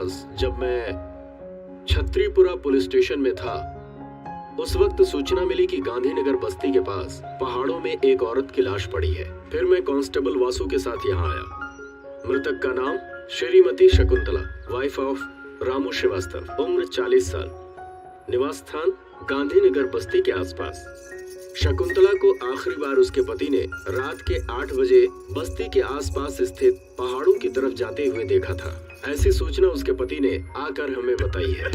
पास जब मैं Chhatripura police station में था, उस वक्त सूचना मिली कि गांधीनगर बस्ती के पास पहाड़ों में एक औरत की लाश पड़ी है। फिर मैं कांस्टेबल वासु के साथ यहाँ आया। मृतक का नाम श्रीमती शकुंतला, वाइफ ऑफ रामू श्रीवास्तव, उम्र 40 साल, निवास स्थान गांधीनगर बस्ती के आसपास। शकुंतला को आखिरी बार उसके पति ने रात के 8 बजे बस्ती के आसपास स्थित पहाड़ों की तरफ जाते हुए देखा था। ऐसी सूचना उसके पति ने आकर हमें बताई है।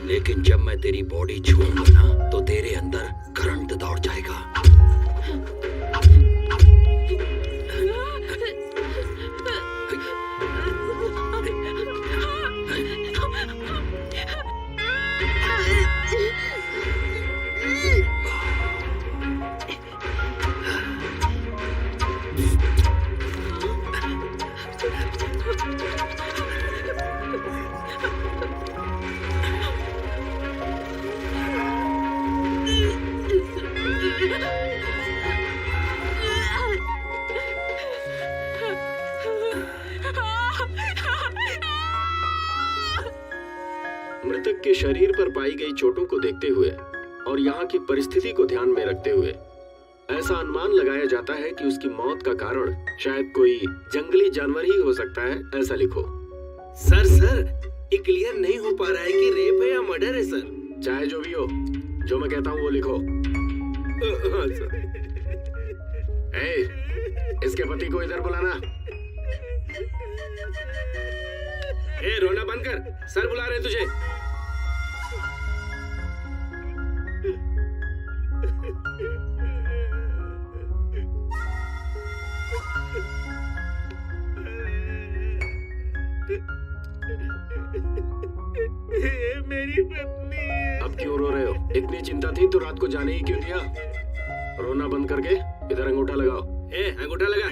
लेकिन जब मैं तेरी बॉडी छूऊंगा ना तो तेरे अंदर करंट दौड़ जाएगा। मृतक के शरीर पर पाई गई चोटों को देखते हुए और यहाँ की परिस्थिति को ध्यान में रखते हुए ऐसा अनुमान लगाया जाता है कि उसकी मौत का कारण शायद कोई जंगली जानवर ही हो सकता है। ऐसा लिखो। सर ये क्लियर नहीं हो पा रहा है कि रेप है या मर्डर है सर। चाहे जो भी हो, जो मैं कहता हूँ वो लिखो। इसके पति को इधर बुलाना। रोना बंद कर, सर बुला रहे तुझे। ये मेरी पत्नी है। अब क्यों रो रहे हो? इतनी चिंता थी तो रात को जाने ही क्यों दिया? रोना बंद करके इधर अंगूठा लगाओ। अंगूठा लगा।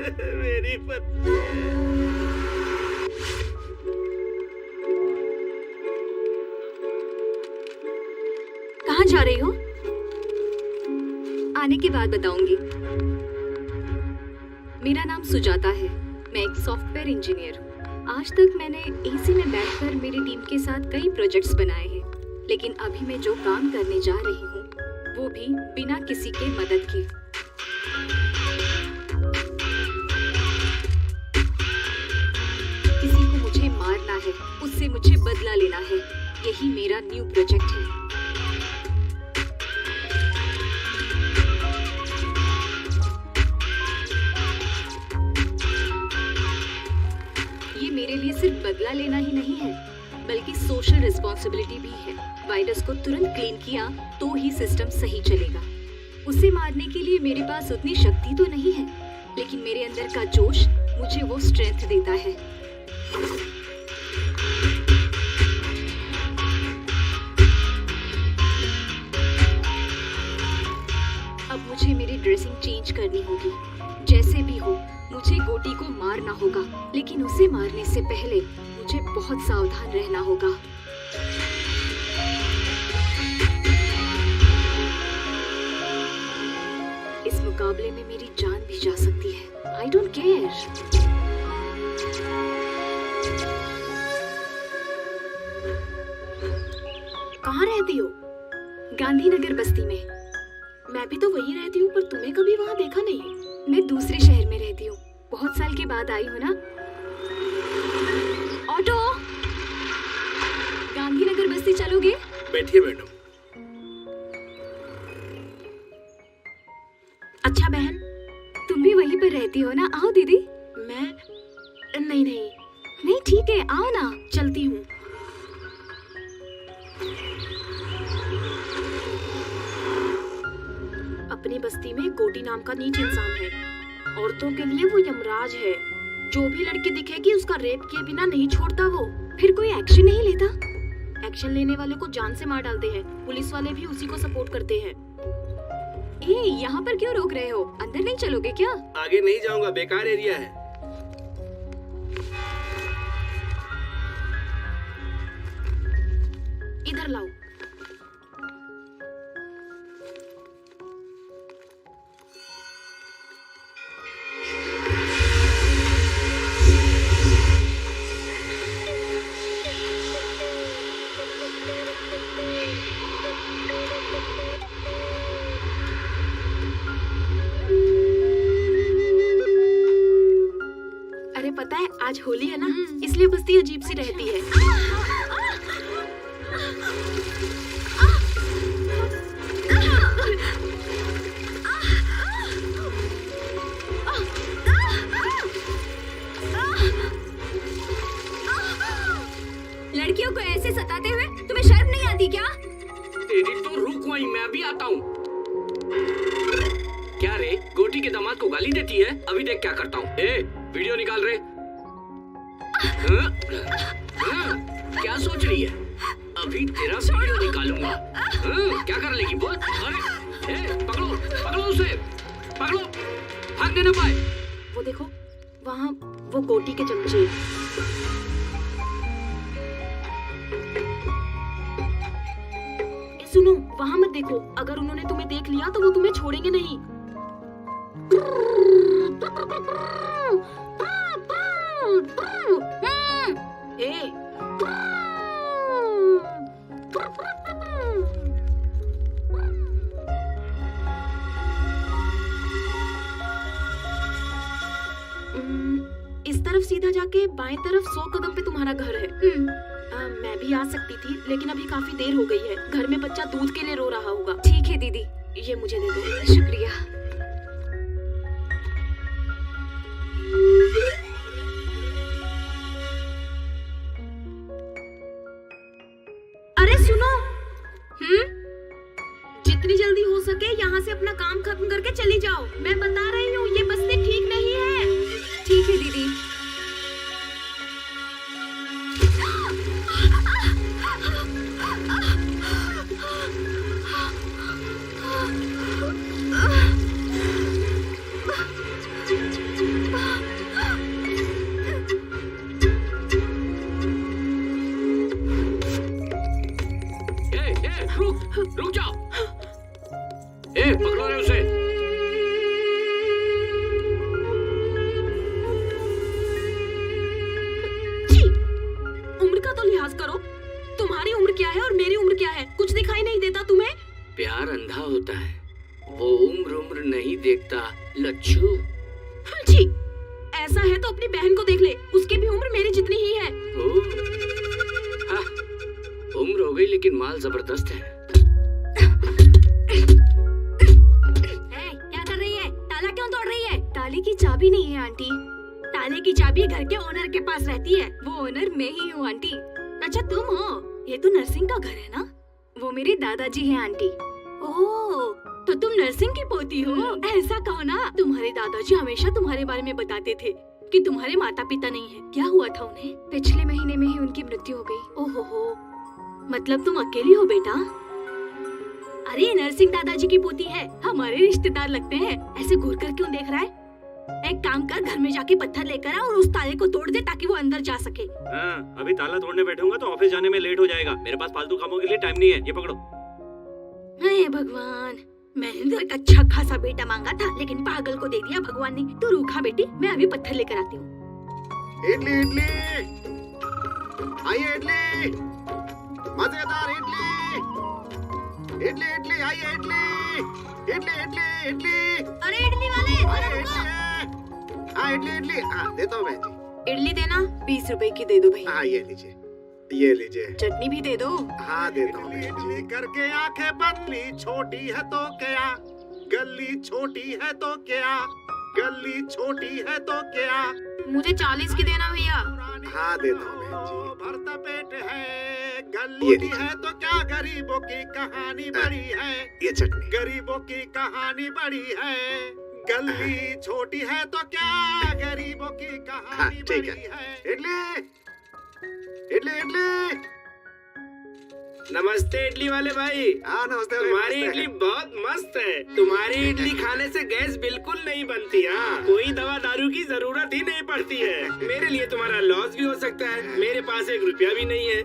सर मेरी पत्नी कहाँ जा रही हो? आने के बाद बताऊंगी। मेरा नाम सुजाता है, मैं एक सॉफ्टवेयर इंजीनियर हूँ। आज तक मैंने एसी में बैठकर मेरी टीम के साथ कई प्रोजेक्ट्स बनाए हैं, लेकिन अभी मैं जो काम करने जा रही हूँ वो भी बिना किसी के मदद के। किसी को मुझे मारना है, उससे मुझे बदला लेना है, यही मेरा न्यू प्रोजेक्ट है। मेरे लिए सिर्फ बदला लेना ही नहीं है, बल्कि सोशल रिस्पॉन्सिबिलिटी भी है। वायरस को तुरंत क्लीन किया तो ही सिस्टम सही चलेगा। उसे मारने के लिए मेरे पास उतनी शक्ति तो नहीं है, लेकिन मेरे अंदर का जोश मुझे वो स्ट्रेंथ देता है। मुझे मेरी ड्रेसिंग चेंज करनी होगी। जैसे भी हो मुझे गोटी को मारना होगा, लेकिन उसे मारने से पहले मुझे बहुत सावधान रहना होगा। इस मुकाबले में मेरी जान भी जा सकती है। I don't care. कहाँ रहती हो? गांधीनगर बस्ती में। मैं भी तो वही रहती हूँ, पर तुम्हें कभी वहाँ देखा नहीं। मैं दूसरे शहर में रहती हूँ, बहुत साल के बाद आई हूँ ना। ऑटो, गांधीनगर बस्ती चलोगे? बैठिए मैडम। अच्छा बहन, तुम भी वहीं पर रहती हो ना? आओ दीदी। मैं नहीं नहीं नहीं ठीक है, आओ ना। चलती हूँ। अपनी बस्ती में गोटी नाम का नीच इंसान है। औरतों के लिए वो यमराज है। जो भी लड़की दिखेगी उसका रेप किए बिना नहीं छोड़ता वो। फिर कोई एक्शन नहीं लेता? एक्शन लेने वाले को जान से मार डालते हैं। पुलिस वाले भी उसी को सपोर्ट करते हैं। ए, यहाँ पर क्यों रोक रहे हो? अंदर नहीं चलोगे क्या? आगे नहीं जाऊंगा, बेकार एरिया है। इधर लाओ। अरे पता है आज होली है ना, इसलिए बस्ती अजीब सी रहती है। लड़कियों को ऐसे सताते हुए तुम्हें शर्म नहीं आती क्या? तेरी तो रुक वहीं, मैं भी आता हूँ। क्या रे, गोटी के दामाद को गाली देती है? अभी देख क्या करता हूँ। ए, वीडियो निकाल रे। हाँ? हाँ? क्या सोच रही है? अभी तेरा वीडियो निकालूंगा। हाँ? क्या कर लेगी बोल? अरे, ए, पकड़ो, पकड़ो उसे, पकड़ो, भागने न पाए। वो देखो, वहाँ वो गोटी के चमचे। सुनो, वहाँ मत देखो। अगर उन्होंने तुम्हें देख लिया तो वो तुम्हें छोड़ेंगे नहीं। ए, इस तरफ सीधा जाके बाएं तरफ 100 कदम पे तुम्हारा घर है। मैं भी आ सकती थी, लेकिन अभी काफी देर हो गई है। घर में बच्चा दूध के लिए रो रहा होगा। ठीक है दीदी। ये मुझे दे दो। शुक्रिया। अरे सुनो, जितनी जल्दी हो सके यहाँ से अपना काम खत्म करके चली जाओ। मैं बता रही हूँ, ये बस्ती ठीक नहीं है। ठीक है दीदी। रुक जाओ। ए, पकड़ो रे उसे। जी, उम्र का तो लिहाज करो। तुम्हारी उम्र क्या है और मेरी उम्र क्या है? कुछ दिखाई नहीं देता तुम्हें? प्यार अंधा होता है, वो उम्र नहीं देखता लच्छू। जी, ऐसा है तो अपनी बहन को देख ले, उसकी भी उम्र मेरी जितनी ही है। हाँ, उम्र हो गई लेकिन माल जबरदस्त है। क्या कर रही है? ताला क्यों तोड़ रही है? ताले की चाबी नहीं है आंटी। ताले की चाबी घर के ओनर के पास रहती है। वो ओनर मैं ही हूँ आंटी। अच्छा तुम हो? ये तो नर्सिंग का घर है ना? वो मेरे दादाजी हैं आंटी। ओह, तो तुम नर्सिंग की पोती हो? ऐसा कहो ना। तुम्हारे दादाजी हमेशा तुम्हारे बारे में बताते थे कि तुम्हारे माता पिता नहीं है। क्या हुआ था उन्हें? पिछले महीने में ही उनकी मृत्यु हो गई। ओहो, मतलब तुम अकेली हो बेटा? अरे नरसिंह दादाजी की पोती है, हमारे रिश्तेदार लगते हैं। ऐसे घूर कर क्यों देख रहा है? एक काम कर, घर में जाके पत्थर लेकर आ और उस ताले को तोड़ दे ताकि वो अंदर जा सके। हाँ, अभी ताला तोड़ने बैठूंगा तो ऑफिस जाने में लेट हो जाएगा। मेरे पास फालतू कामों के लिए टाइम नहीं है। ये पकड़ो। हे भगवान, मैंने तो एक अच्छा खासा बेटा मांगा था, लेकिन पागल को दे दिया भगवान ने। तू रूखा बेटी, मैं अभी पत्थर लेकर आती हूँ। इडली इडली, आइए इडली, मजेदार इडली, इडली इडली, आइए इडली, इडली इडली इडली, अरे इडली वाले, आइए इडली, हाँ इडली इडली, हाँ देता हूँ बहन जी। इडली देना, 20 रुपए की दे दो भैया। हाँ ये लीजिए, ये लीजिए। चटनी भी दे दो। हाँ देता हूँ बहन जी। करके आंखें बदली, छोटी है तो क्या, गली छोटी है तो क्या, गली छोटी है तो क्या। मुझे 40 की देना भैया। हाँ देता हूँ बहन जी। भरता पेट है, गली है तो क्या, गरीबों की कहानी बड़ी है। ये चटनी, गरीबों की कहानी बड़ी है, गली छोटी है तो क्या, गरीबों की कहानी बड़ी है। इडली इडली इडली। नमस्ते इडली वाले भाई। हाँ नमस्ते। तुम्हारी इडली बहुत मस्त है। तुम्हारी इडली खाने से गैस बिल्कुल नहीं बनती। हाँ, कोई दवा दारू की जरूरत ही नहीं पड़ती है। मेरे लिए तुम्हारा लॉस भी हो सकता है। मेरे पास 1 रुपया भी नहीं है।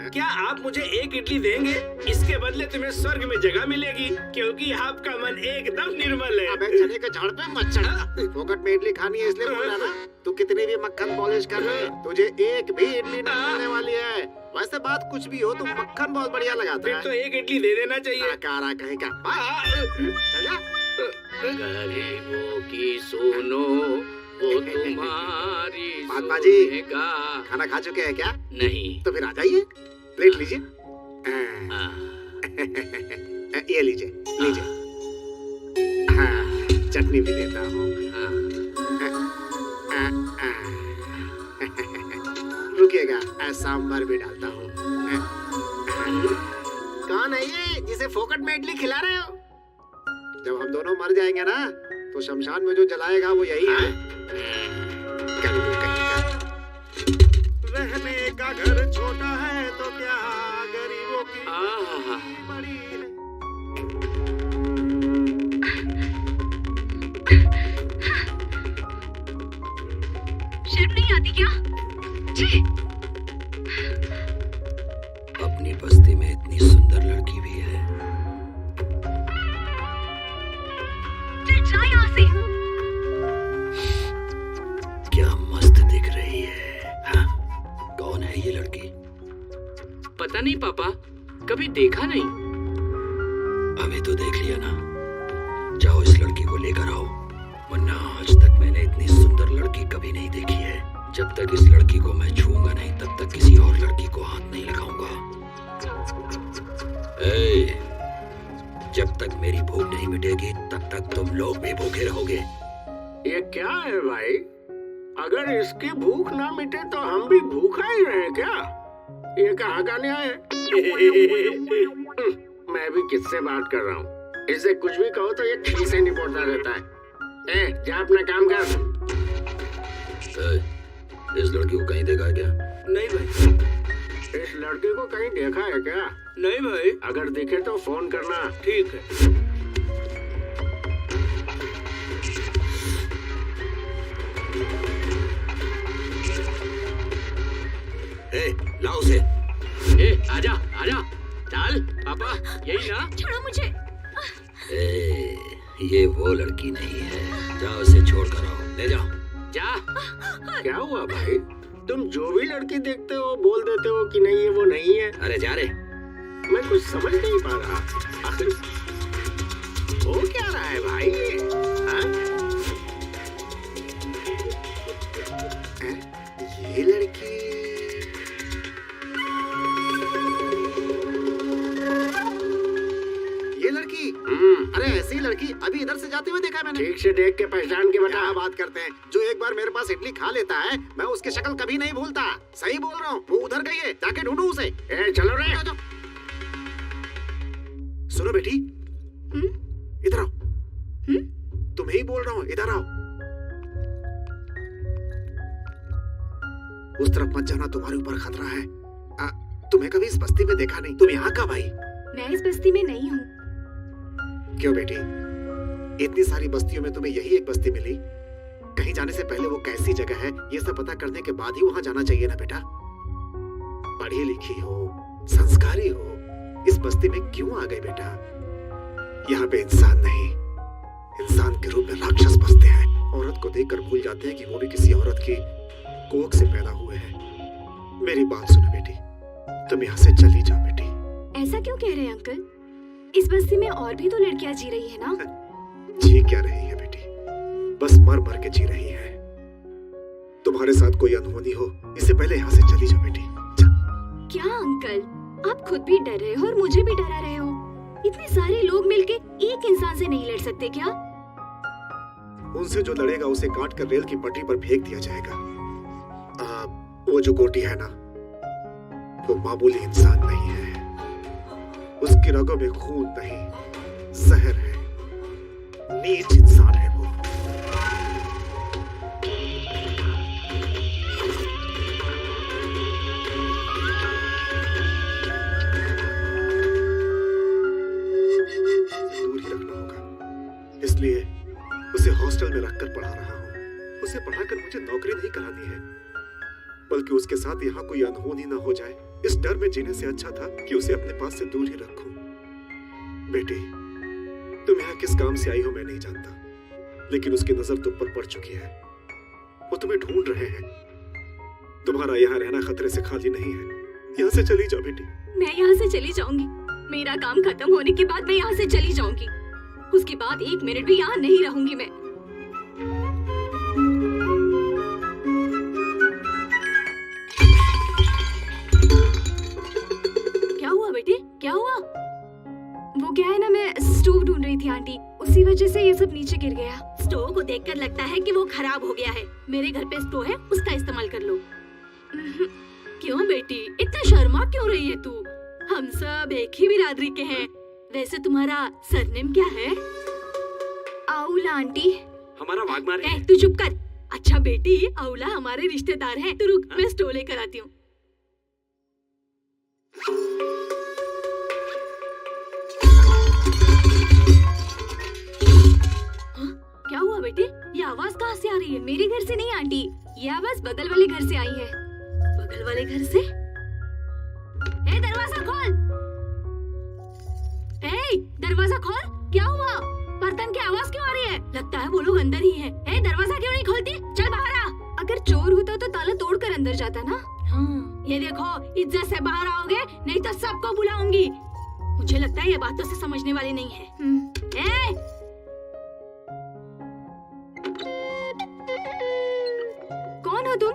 क्या आप मुझे 1 इडली देंगे? इसके बदले तुम्हें स्वर्ग में जगह मिलेगी, क्योंकि आपका मन एकदम निर्मल है। अबे चने के झाड़ पे मत चढ़। फोकट में इडली खानी है इसलिए बोल रहा ना। तू कितनी भी मक्खन पॉलिश कर ले, तुझे एक भी इडली नहीं मिलने वाली है। वैसे बात कुछ भी हो, तुम मक्खन बहुत बढ़िया लगाता फिर है। तो 1 इडली दे देना चाहिए। कारा कहीं का। चल जा। गरीबों की सुनो, वो तुम्हारी महात्मा जी, सुनेगा। खाना खा चुके हैं क्या? नहीं। तो फिर आ जाइए, प्लेट लीजिए। हाँ। ये लीजिए लीजिए। हाँ, चटनी भी देता हूँ। रुकिएगा, सांभर भी डालता हूँ। कौन है ये जिसे फोकट में इडली खिला रहे हो? जब हम दोनों मर जाएंगे ना, तो शमशान में जो जलाएगा वो यही है। गरीबों कहीं का। रहने का घर छोटा है तो क्या, गरीबों की बड़ी है। शर्म नहीं आती क्या? छी! अपनी बस्ती में इतनी सुंदर लड़की भी है। जा यहाँ से। क्या मस्त दिख रही है। हाँ? कौन है ये लड़की? पता नहीं पापा, कभी देखा नहीं। अभी तो देख लिया ना। जाओ इस लड़की को लेकर आओ, वरना आज तक मैंने इतनी सुंदर लड़की कभी नहीं देखी है। जब तक इस लड़की को मैं छूऊंगा नहीं, तब तक किसी और लड़की को हाथ नहीं लगाऊंगा। जब तक मेरी भूख नहीं मिटेगी, तब तक तुम लोग भी भूखे रहोगे। ये क्या है भाई? अगर इसकी भूख ना मिटे तो हम भी भूखा ही रहे क्या? ये कहाँ का न्याय है? मैं भी किससे बात कर रहा हूँ? इसे कुछ भी कहो तो ये ठीक से नहीं बोलता रहता है। जा अपना काम कर। इस लड़की को कहीं देखा है क्या? नहीं भाई। इस लड़की को कहीं देखा है क्या? नहीं भाई। अगर दिखे तो फोन करना। ठीक है। लाओ उसे। आजा आजा, चल पापा, यही ना? छोड़ो मुझे। ये वो लड़की नहीं है। जाओ उसे छोड़ कर आओ, ले जाओ। जा। क्या हुआ भाई? तुम जो भी लड़की देखते हो बोल देते हो कि नहीं ये वो नहीं है। अरे जा रे। मैं कुछ समझ नहीं पा रहा। आखिर हो क्या रहा है भाई? ये लड़की अरे ऐसी लड़की अभी इधर से जाते हुए देखा है मैंने। ठीक से देख के पहचान के बता। क्या बात करते हैं? जो एक बार मेरे पास इडली खा लेता है, मैं उसकी शक्ल कभी नहीं भूलता। सही बोल रहा हूँ। वो उधर गई है, जाके ढूंढो उसे। चलो रे। सुनो बेटी, इधर आओ। तुम्हें ही बोल रहा हूँ, इधर आओ। उस तरफ मत जाना, तुम्हारे ऊपर खतरा है। तुम्हें कभी इस बस्ती में देखा नहीं। तुम यहाँ कब आई? मैं इस बस्ती में नहीं हूँ, क्यों बेटी, इतनी सारी बस्तियों में तुम्हें यही एक बस्ती मिली? कहीं जाने से पहले वो कैसी जगह है ये सब पता करने के बाद ही वहां जाना चाहिए ना बेटा। पढ़ी लिखी हो, संस्कारी हो, इस बस्ती में क्यों आ गए बेटा? यहाँ पे इंसान नहीं, इंसान के रूप में राक्षस बसते हैं। औरत को देखकर भूल जाते हैं कि वो भी किसी औरत की कोख से पैदा हुए हैं। मेरी बात सुनो बेटी, तुम यहाँ से चली जाओ बेटी। ऐसा क्यों कह रहे हैं अंकल? इस बस्ती में और भी तो लड़कियां जी रही है ना? जी क्या रही है बेटी, बस मर मर के जी रही है। तुम्हारे साथ कोई अनहोनी हो इससे पहले यहाँ से चली जाओ बेटी। क्या अंकल, आप खुद भी डर रहे हो और मुझे भी डरा रहे हो। इतने सारे लोग मिलके एक इंसान से नहीं लड़ सकते क्या? उनसे जो लड़ेगा उसे काट कर रेल की पटरी पर फेंक दिया जाएगा। वो जो गोटी है ना, वो मामूली इंसान नहीं है। उसकी रगों में खून नहीं, जहर है, नीच इंसान है वो। दूर ही रखना होगा, इसलिए उसे हॉस्टल में रखकर पढ़ा रहा हूँ। उसे पढ़ाकर मुझे नौकरी नहीं करानी है, बल्कि उसके साथ यहाँ कोई अनहोनी न हो जाए, इस डर में जीने से अच्छा था कि उसे अपने पास से दूर ही रखूं। बेटी, तुम यहाँ किस काम से आई हो मैं नहीं जानता, लेकिन उसकी नजर तुम पर पड़ चुकी है। वो तुम्हें ढूंढ रहे हैं। तुम्हारा यहाँ रहना खतरे से खाली नहीं है। यहाँ से चली जाओ बेटी। मैं यहाँ से चली जाऊंगी। मेरा काम खत्म होने के बाद मैं यहाँ से चली जाऊंगी। उसके बाद 1 मिनट भी यहाँ नहीं रहूंगी मैं। क्या हुआ बेटे, क्या हुआ? वो क्या है ना, मैं स्टोव ढूंढ रही थी आंटी, उसी वजह से ये सब नीचे गिर गया। स्टोव को देखकर लगता है कि वो खराब हो गया है। मेरे घर पे स्टोव है, उसका इस्तेमाल कर लो। क्यों बेटी, इतना शर्मा क्यों रही है तू? हम सब एक ही बिरादरी के हैं। वैसे तुम्हारा सरनेम क्या है? आउला आंटी। हमारा वाघमारे है। तू चुप कर। अच्छा बेटी, आउला हमारे रिश्तेदार हैं। तू रुक, मैं स्टोव लेकर आती हूँ। क्या हुआ बेटे, ये आवाज कहाँ से आ रही है? मेरे घर से नहीं आंटी, ये आवाज बगल वाले घर से आई है। बगल वाले घर से? ए, दरवाजा खोल। ए, दरवाजा खोल। क्या हुआ? बर्तन की आवाज क्यों आ रही है? लगता है वो लोग अंदर ही हैं। ए, दरवाजा क्यों नहीं खोलती? चल बाहर आ। अगर चोर होता तो ताला तोड़कर अंदर जाता ना। हाँ, ये देखो, इज्जत से बाहर आओगे नहीं तो सबको बुलाऊंगी। मुझे लगता है ये बातों से समझने वाले नहीं है। कौन हो तुम?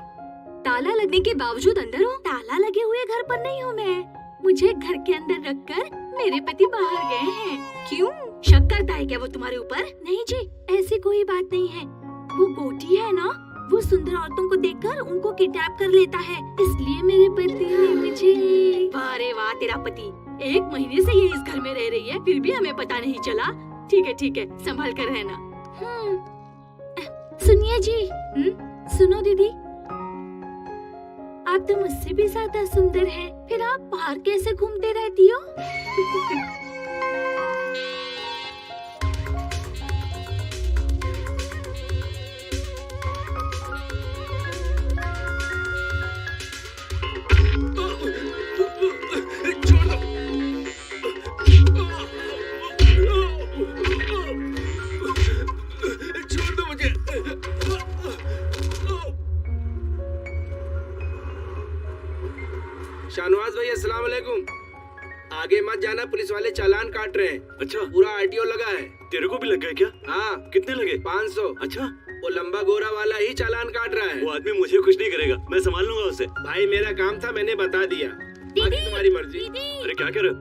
ताला लगने के बावजूद अंदर हो? ताला लगे हुए घर पर नहीं हूँ मैं। मुझे घर के अंदर रखकर मेरे पति बाहर गए हैं। क्यों? शक करता है क्या वो तुम्हारे ऊपर? नहीं जी, ऐसी कोई बात नहीं है। वो गोटी है ना, वो सुंदर औरतों को देखकर उनको किडनैप कर लेता है, इसलिए मेरे पति ने मुझे। वाह रे वाह, तेरा पति 1 महीने से ये इस घर में रह रही है, फिर भी हमें पता नहीं चला। ठीक है, संभाल कर रहना। सुनिए जी। सुनो दीदी, आप तो मुझसे भी ज्यादा सुंदर हैं, फिर आप बाहर कैसे घूमते रहती हो? छोड़ दो मुझे। शाहनवाज भाई, अस्सलाम वालेकुम। आगे मत जाना, पुलिस वाले चालान काट रहे हैं। अच्छा, पूरा आरटीओ लगा है। तेरे को भी लग गया क्या? हाँ। कितने लगे? 500। अच्छा, वो लंबा गोरा वाला ही चालान काट रहा है। वो आदमी मुझे कुछ नहीं करेगा, मैं संभाल लूंगा उसे। भाई मेरा काम था, मैंने बता दिया, बाकी तुम्हारी मर्जी। अरे क्या कह रहे हो?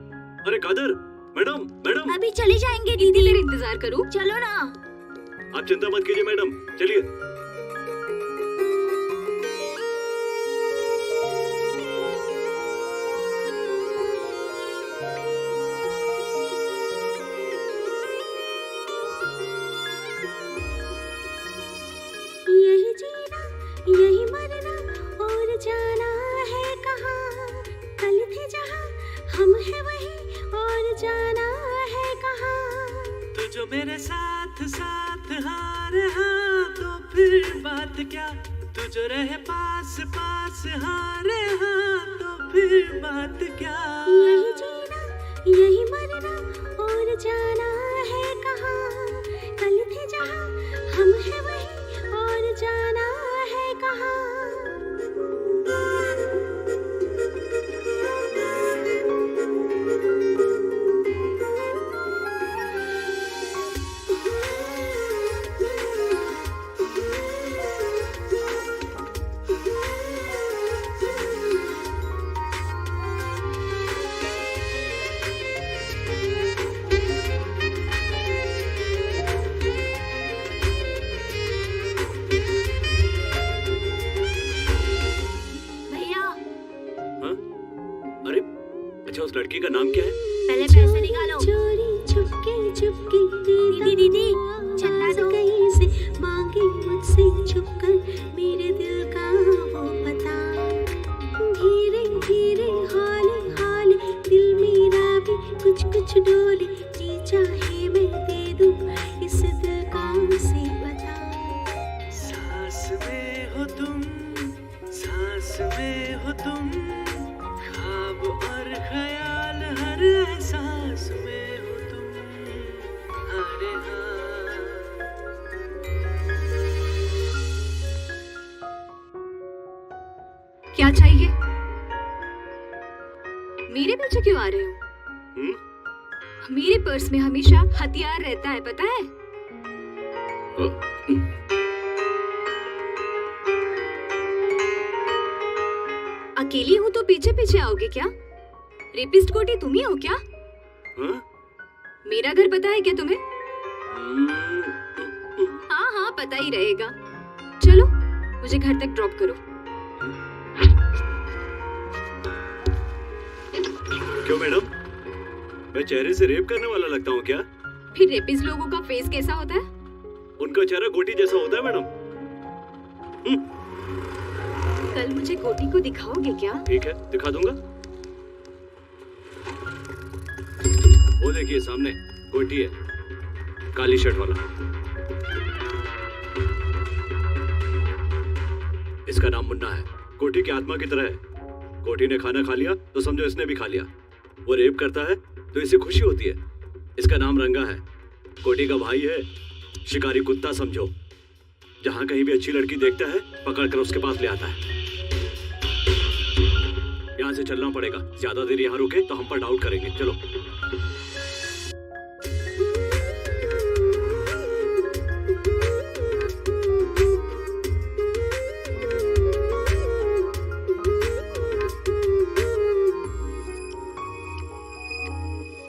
अरे कादर, मैडम अभी चले जाएंगे दीदी मेरा इंतजार करो। चलो ना। आप चिंता मत कीजिए मैडम, चलिए। यही जीना, यही मरना और जाना है कहाँ। कल थे जहाँ हम है वहीं और जाना है कहाँ। जो मेरे साथ साथ हार हाँ तो फिर बात क्या, तू जो रहे पास पास हारे हाँ तो फिर बात क्या। यही जीना यही मरना और जाना है कहाँ, कल थे जहाँ हम हैं वहीं और जाना है कहाँ। भैया हाँ? अरे अच्छा, उस लड़की का नाम क्या है? पहले पैसे निकालो। चोरी चुपके चुपके दीदी चला दो कहीं से, मांगे मुझसे छुपकर मेरे दिल का वो पता। धीरे धीरे हौले हौले दिल मेरा भी कुछ कुछ डोले, जी चाहे मैं दे दूं इस दिल का से बता। सांस में हो तुम, सांस में हो तुम, ख्वाब और ख्याल हर एहसास में हो तुम। अरे हाँ। क्या चाहिए? मेरे पीछे क्यों आ रहे हो? मेरे पर्स में हमेशा हथियार रहता है, पता है? अकेली हूँ तो पीछे पीछे आओगे क्या? रेपिस्ट कोटी तुम ही हो क्या? हाँ? मेरा घर पता है क्या तुम्हें? हाँ हाँ पता ही रहेगा। चलो मुझे घर तक ड्रॉप करो। क्यों मैडम, मैं चेहरे से रेप करने वाला लगता हूँ क्या? फिर रेपिस्ट लोगों का फेस कैसा होता है? उनका चेहरा गोटी जैसा होता है मैडम। कल मुझे गोटी को दिखाओगे क्या? ठीक है, दिखा दूंगा। वो देखिए सामने गोटी है, काली शर्ट वाला। इसका नाम मुन्ना है, कोटी की आत्मा की तरह है। कोटी ने खाना खा लिया तो समझो इसने भी खा लिया। वो रेप करता है तो इसे खुशी होती है। इसका नाम रंगा है, कोटी का भाई है, शिकारी कुत्ता समझो। जहां कहीं भी अच्छी लड़की देखता है पकड़ कर उसके पास ले आता है। यहाँ से चलना पड़ेगा, ज्यादा देर यहाँ रुके तो हम पर डाउट करेंगे। चलो।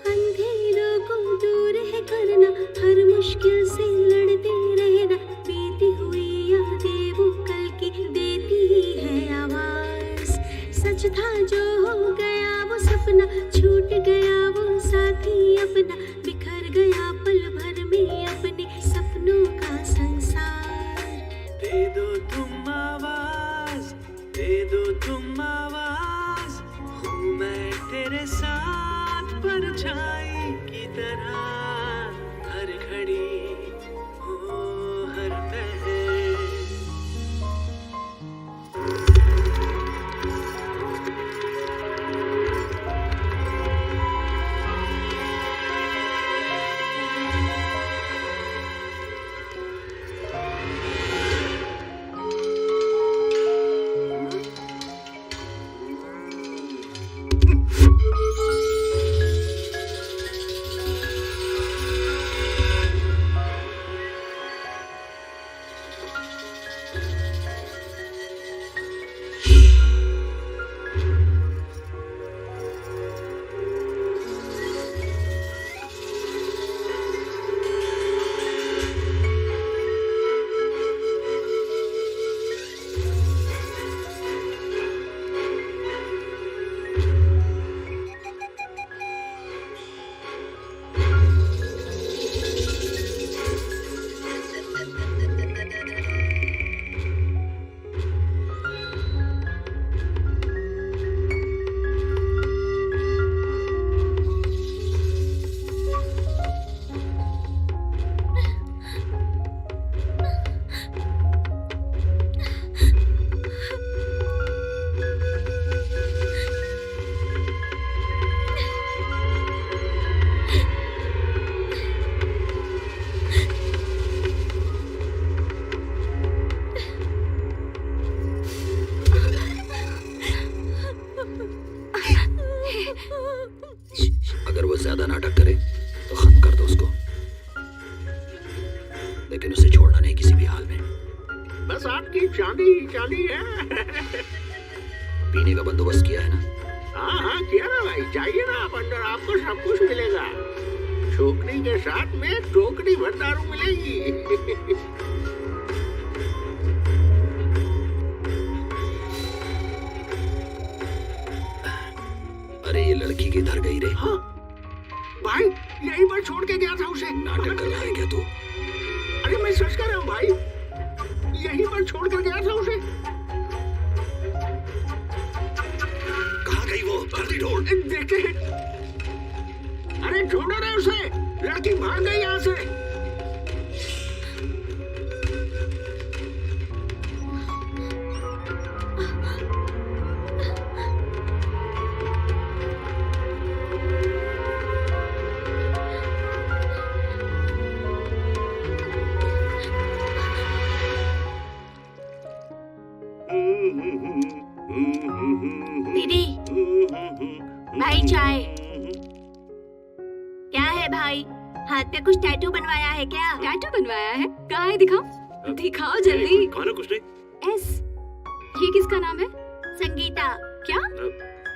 अंधेरों को दूर है करना, हर मुश्किल से लड़ते रहना, बीती हुई यादें वो कल की देती है आवाज। सच था जो हो गया वो सपना, छूट गया वो लेकिन उसे छोड़ना नहीं किसी भी हाल में। बस आपकी चांदी चांदी है। पीने का बंदोबस्त किया है ना? हाँ हाँ किया ना भाई, जाइए ना आप अंदर, आपको सब कुछ मिलेगा। छोकरी के साथ में टोकरी भर दारू मिलेगी। अरे ये लड़की किधर गई रे? हाँ भाई, यहीं पर छोड़ के गया था उसे। नाटक कर रहा है क्या तू? अरे मैं सच कह रहा हूँ भाई, यहीं पर छोड़ कर गया था उसे। कहाँ गई वो? जल्दी ढूंढ। देखते हैं। अरे ढूंढो ना उसे, लड़की भाग गई यहाँ से। दीदी, भाई चाय। क्या है भाई, हाथ पे कुछ टैटू बनवाया है क्या? टैटू बनवाया है? कहाँ है, दिखाओ दिखाओ जल्दी। खाना कुछ नहीं। एस, ये किसका नाम है? संगीता। क्या?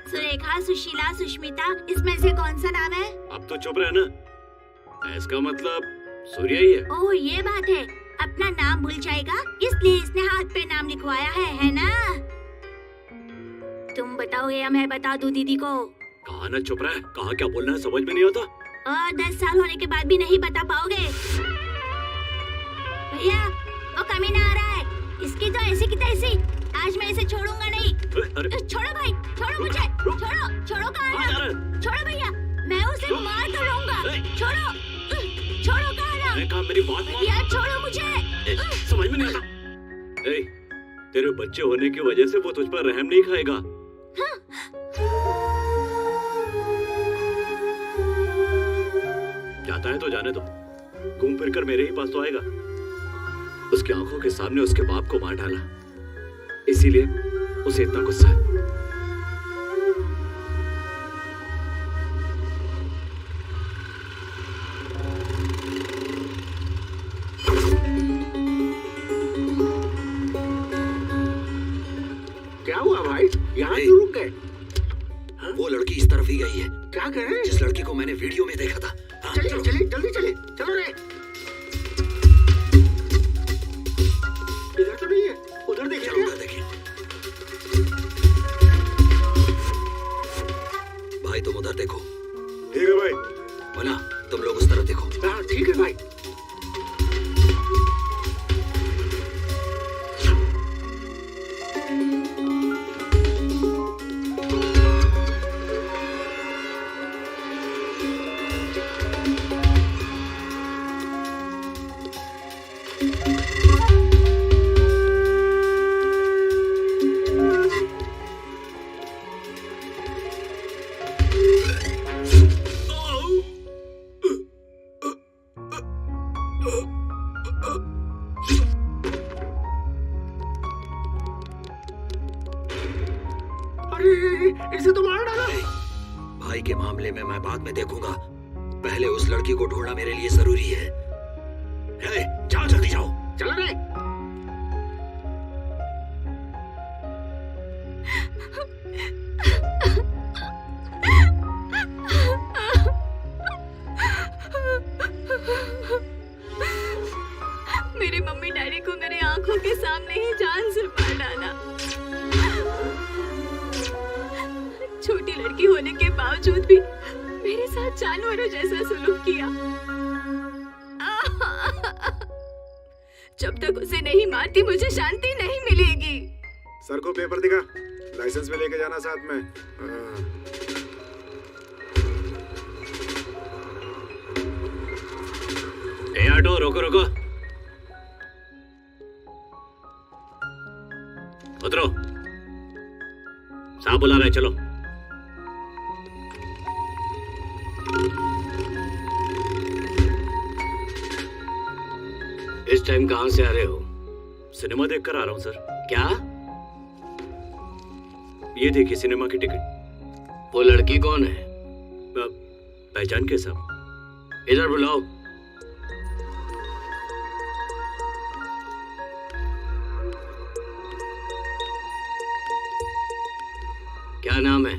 सुरेखा, सुशीला, सुष्मिता, इसमें से कौन सा नाम है? अब तो चुप रहे ना। इसका मतलब सूर्य ही है। ओह ये बात है, अपना नाम भूल जाएगा इसलिए इसने हाथ पे नाम लिखवाया है ना? तुम बताओगे या मैं बता दूं दीदी को? कहा ना चुप रहे, कहा क्या बोलना है समझ में नहीं आता। और 10 साल होने के बाद भी नहीं बता पाओगे? भैया वो कमीना आ रहा है, इसकी तो ऐसी की तैसी, आज मैं इसे छोड़ूंगा नहीं। अरे छोड़ो भाई, छोड़ो मुझे, छोड़ो, छोड़ो कहाँ ना? छोड़ो भैया, मैं उसे मार तो लूंगा। छोड़ो, छोड़ो कहाँ ना? मैंने कहा मेरी बात मान। भैया छोड़ो मुझे। समझ में नहीं आता। ए, तेरे बच्चे होने की वजह से वो तुझ पर रहम नहीं खाएगा। जाता है तो जाने दो, घूम फिर कर मेरे ही पास तो आएगा। उसकी आंखों के सामने उसके बाप को मार डाला, इसीलिए उसे इतना गुस्सा है। क्या हुआ भाई, यहाँ क्यों रुक गए? वो लड़की इस तरफ ही गई है, क्या कह रहे हैं? जिस लड़की को मैंने वीडियो में देखा था। हाँ, चलिए चलो। चलिए जल्दी चलिए, चलो रे। इधर तो नहीं है, उधर देखिए। चलो उधर देखिए। भाई तुम उधर देखो। ठीक है भाई। बोला तुम लोग उस तरफ देखो। हाँ ठीक है भाई। इसे तो मार डाला। भाई के मामले में मैं बाद में देखूंगा, पहले उस लड़की को ढूंढना मेरे लिए जरूरी है। जाओ जल्दी जाओ। चलो रे। मेरे मम्मी डैडी को मेरे आंखों के सामने ही जान से मार डाला। छोटी लड़की होने के बावजूद भी मेरे साथ जानवरों जैसा सलूक किया। जब तक उसे नहीं मारती मुझे शांति नहीं मिलेगी। सर को पेपर दिखा, लाइसेंस में लेके जाना साथ में। ए ऑटो रोको रोको, उतरो। साहब बुला रहे, चलो। इस टाइम कहाँ से आ रहे हो? सिनेमा देख कर आ रहा हूँ सर। क्या? ये देखिए सिनेमा की टिकट। वो लड़की कौन है? पहचान के साहब। इधर बुलाओ। क्या नाम है?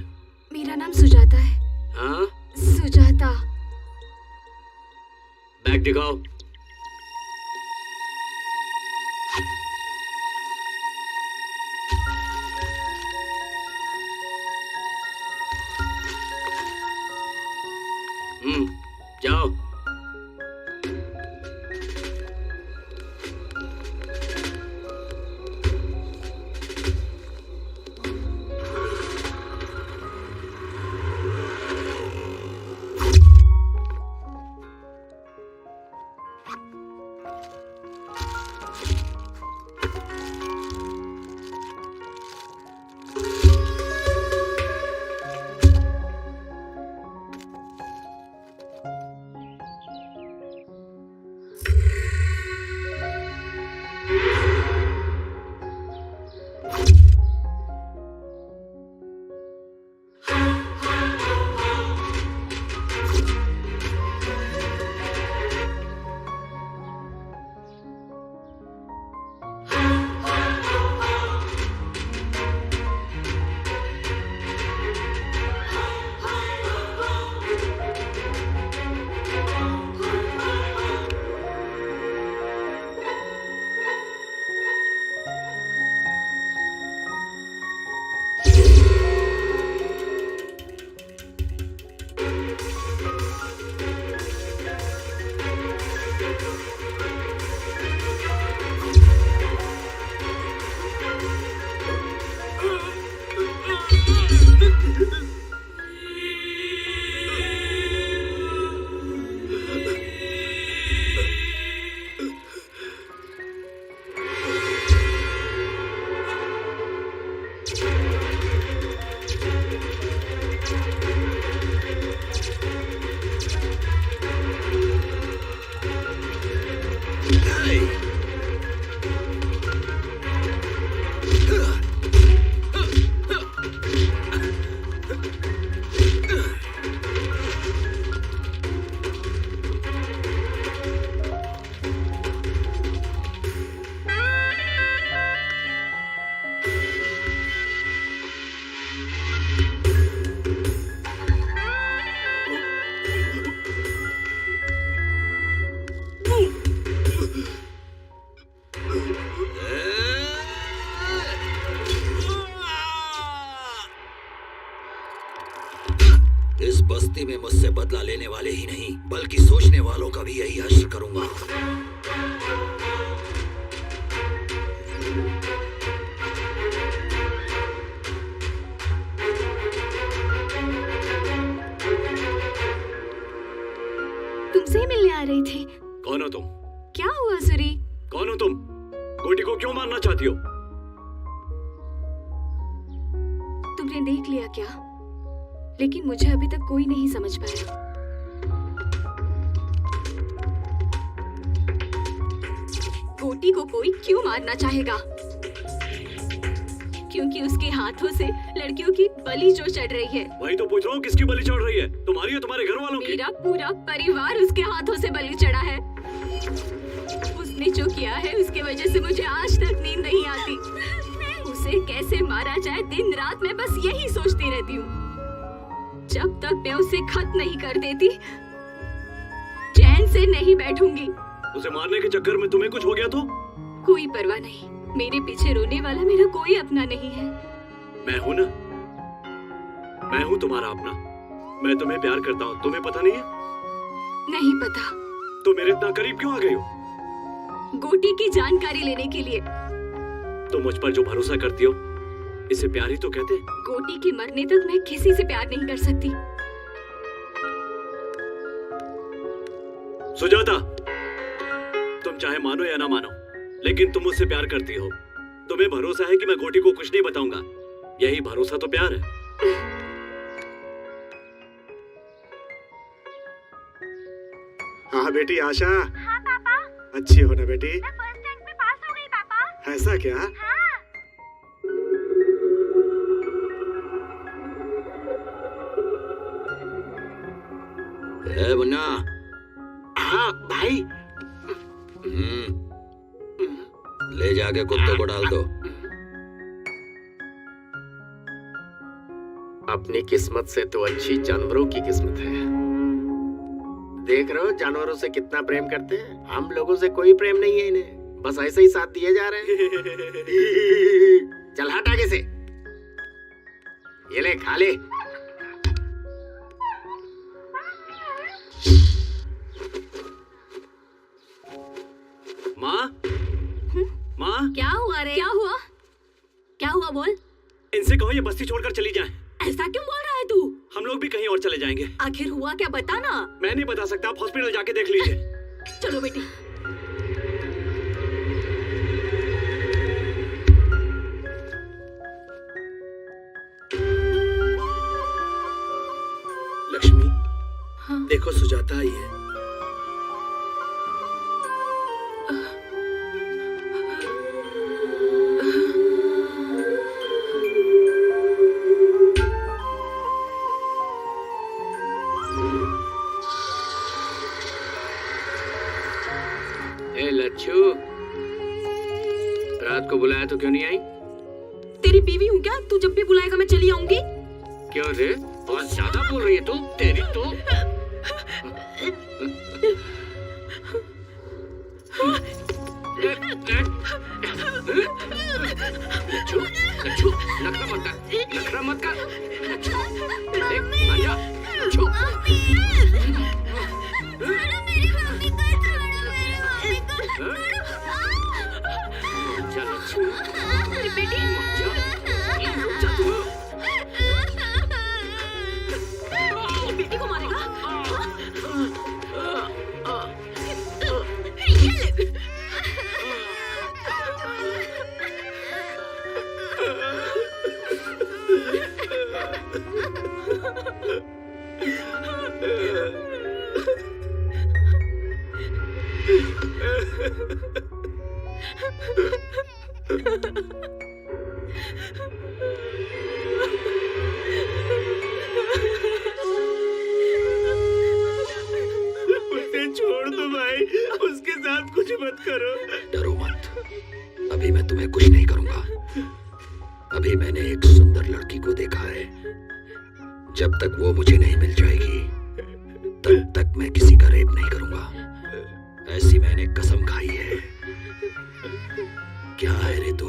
मेरा नाम सुजाता है। हाँ? सुजाता। बैग दिखाओ। जाओ। इस बस्ती में मुझसे बदला लेने वाले ही नहीं बल्कि सोचने वालों का भी यही हश्र करूंगा। तुमसे ही मिलने आ रही थी। कौन हो तुम? क्या हुआ सूरी? कौन हो तुम? कोटी को क्यों मारना चाहती हो? तुमने देख लिया क्या? लेकिन मुझे अभी तक कोई नहीं समझ पाया। कोटी को कोई क्यों मारना चाहेगा? क्योंकि उसके हाथों से लड़कियों की बलि जो चढ़ रही है। वही तो पूछ रहा हूँ, किसकी बलि चढ़ रही है? तुम्हारी या तुम्हारे घर वालों की? मेरा पूरा परिवार उसके हाथों से बलि चढ़ा है। उसने जो किया है उसके वजह से मुझे आज तक नींद नहीं आती। उसे कैसे मारा जाए दिन रात मैं बस यही सोचती रहती हूँ। जब तक मैं उसे खत्म नहीं कर देती चैन से नहीं बैठूंगी। उसे मारने के चक्कर में तुम्हें कुछ हो गया तो? कोई परवाह नहीं, मेरे पीछे रोने वाला मेरा कोई अपना नहीं है। मैं हूँ ना, मैं हूँ तुम्हारा अपना। मैं तुम्हें प्यार करता हूँ, तुम्हें पता नहीं है? नहीं पता। तो मेरे इतना करीब क्यों आ गई हो? गोटी की जानकारी लेने के लिए। तुम मुझ पर जो भरोसा करती हो इसे प्यार ही तो कहते हैं। गोटी के मरने तक मैं किसी से प्यार नहीं कर सकती। सुजाता, तुम चाहे मानो या ना मानो, लेकिन तुम मुझसे प्यार करती हो। तुम्हें भरोसा है कि मैं गोटी को कुछ नहीं बताऊंगा। यही भरोसा तो प्यार है। हाँ बेटी आशा। हाँ पापा। अच्छी हो ना बेटी? मैं फर्स्ट रैंक में पास हो गई पापा। ऐसा क्या? हाँ। ए मुन्ना। हाँ भाई। ले जाके कुत्ते को डाल दो। अपनी किस्मत से तो अच्छी जानवरों की किस्मत है। देख रहे हो जानवरों से कितना प्रेम करते हैं। हम लोगों से कोई प्रेम नहीं है इन्हें, बस ऐसे ही साथ दिए जा रहे हैं। चल हट आगे से, ये ले खा ले। माँ, माँ, क्या हुआ रे? क्या हुआ? क्या हुआ बोल? इनसे कहो ये बस्ती छोड़कर चली जाएं। ऐसा क्यों बोल रहा है तू? हम लोग भी कहीं और चले जाएंगे। आखिर हुआ क्या बता ना। मैं नहीं बता सकता, आप हॉस्पिटल जाके देख लीजिए। चलो बेटी। लक्ष्मी, हाँ? देखो सुजाता आई है। ए लच्छू, रात को बुलाया तो क्यों नहीं आई? तेरी बीवी हूँ क्या? तू जब भी बुलाएगा मैं चली आऊंगी। क्यों रे, बहुत ज्यादा बोल रही है तू। तेरी तो लच्छू, लच्छू, नखरा मत कर, नखरा मत कर। लच्छू, देख, आजा, लच्छू। चल लच्छू, बेटी जा तू। बेटी को मारेगा? उसे छोड़ दो भाई, उसके साथ कुछ मत करो। डरो मत, अभी मैं तुम्हें कुछ नहीं करूंगा। अभी मैंने एक सुंदर लड़की को देखा है। जब तक वो मुझे नहीं मिल जाएगी तब तक मैं किसी का रेप नहीं करूंगा। ऐसी मैंने कसम खाई है। क्या है रे तू?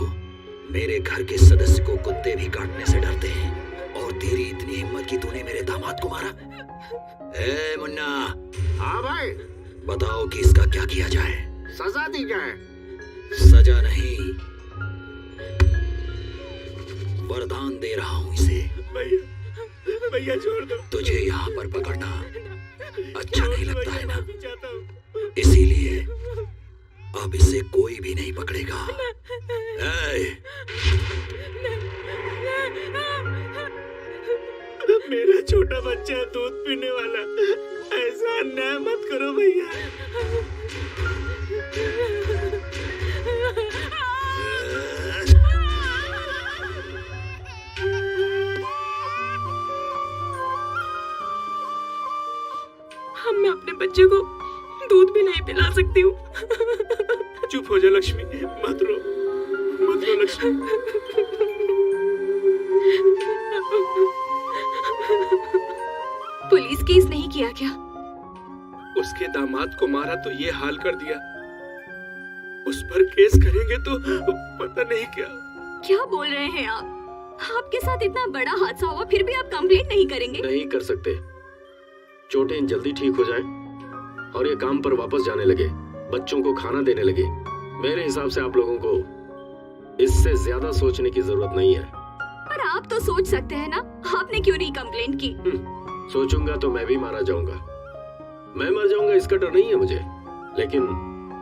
मेरे घर के सदस्य को कुत्ते भी काटने से डरते हैं और तेरी इतनी हिम्मत कि तूने मेरे दामाद को मारा। ए मुन्ना, हाँ भाई, बताओ कि इसका क्या किया जाए? सजा दी जाए। सजा नहीं, वरदान दे रहा हूं इसे। भैया, भैया छोड़ दो। तुझे यहाँ पर पकड़ना अच्छा नहीं लगता है ना, माफी चाहता हूँ। इसीलिए अब इसे कोई भी नहीं पकड़ेगा। ए, मेरा छोटा बच्चा है, दूध पीने वाला। ऐसा अन्याय मत करो भैया। हम मैं अपने बच्चे को दूध भी नहीं पिला सकती हूँ। चुप हो जा लक्ष्मी, मत रो, मत रो लक्ष्मी। पुलिस केस नहीं किया क्या? उसके दामाद को मारा तो ये हाल कर दिया। उस पर केस करेंगे तो पता नहीं क्या। क्या बोल रहे हैं आप? आपके साथ इतना बड़ा हादसा हुआ फिर भी आप कंप्लेंट नहीं करेंगे? नहीं कर सकते। चोटें जल्दी ठीक हो जाएं और ये काम पर वापस जाने लगे, बच्चों को खाना देने लगे। मेरे हिसाब से आप लोगों को इससे ज्यादा सोचने की जरूरत नहीं है। पर आप तो सोच सकते हैं ना, आपने क्यों नहीं कंप्लेंट की? सोचूंगा तो मैं भी मारा जाऊंगा। मैं मर जाऊंगा इसका डर नहीं है मुझे, लेकिन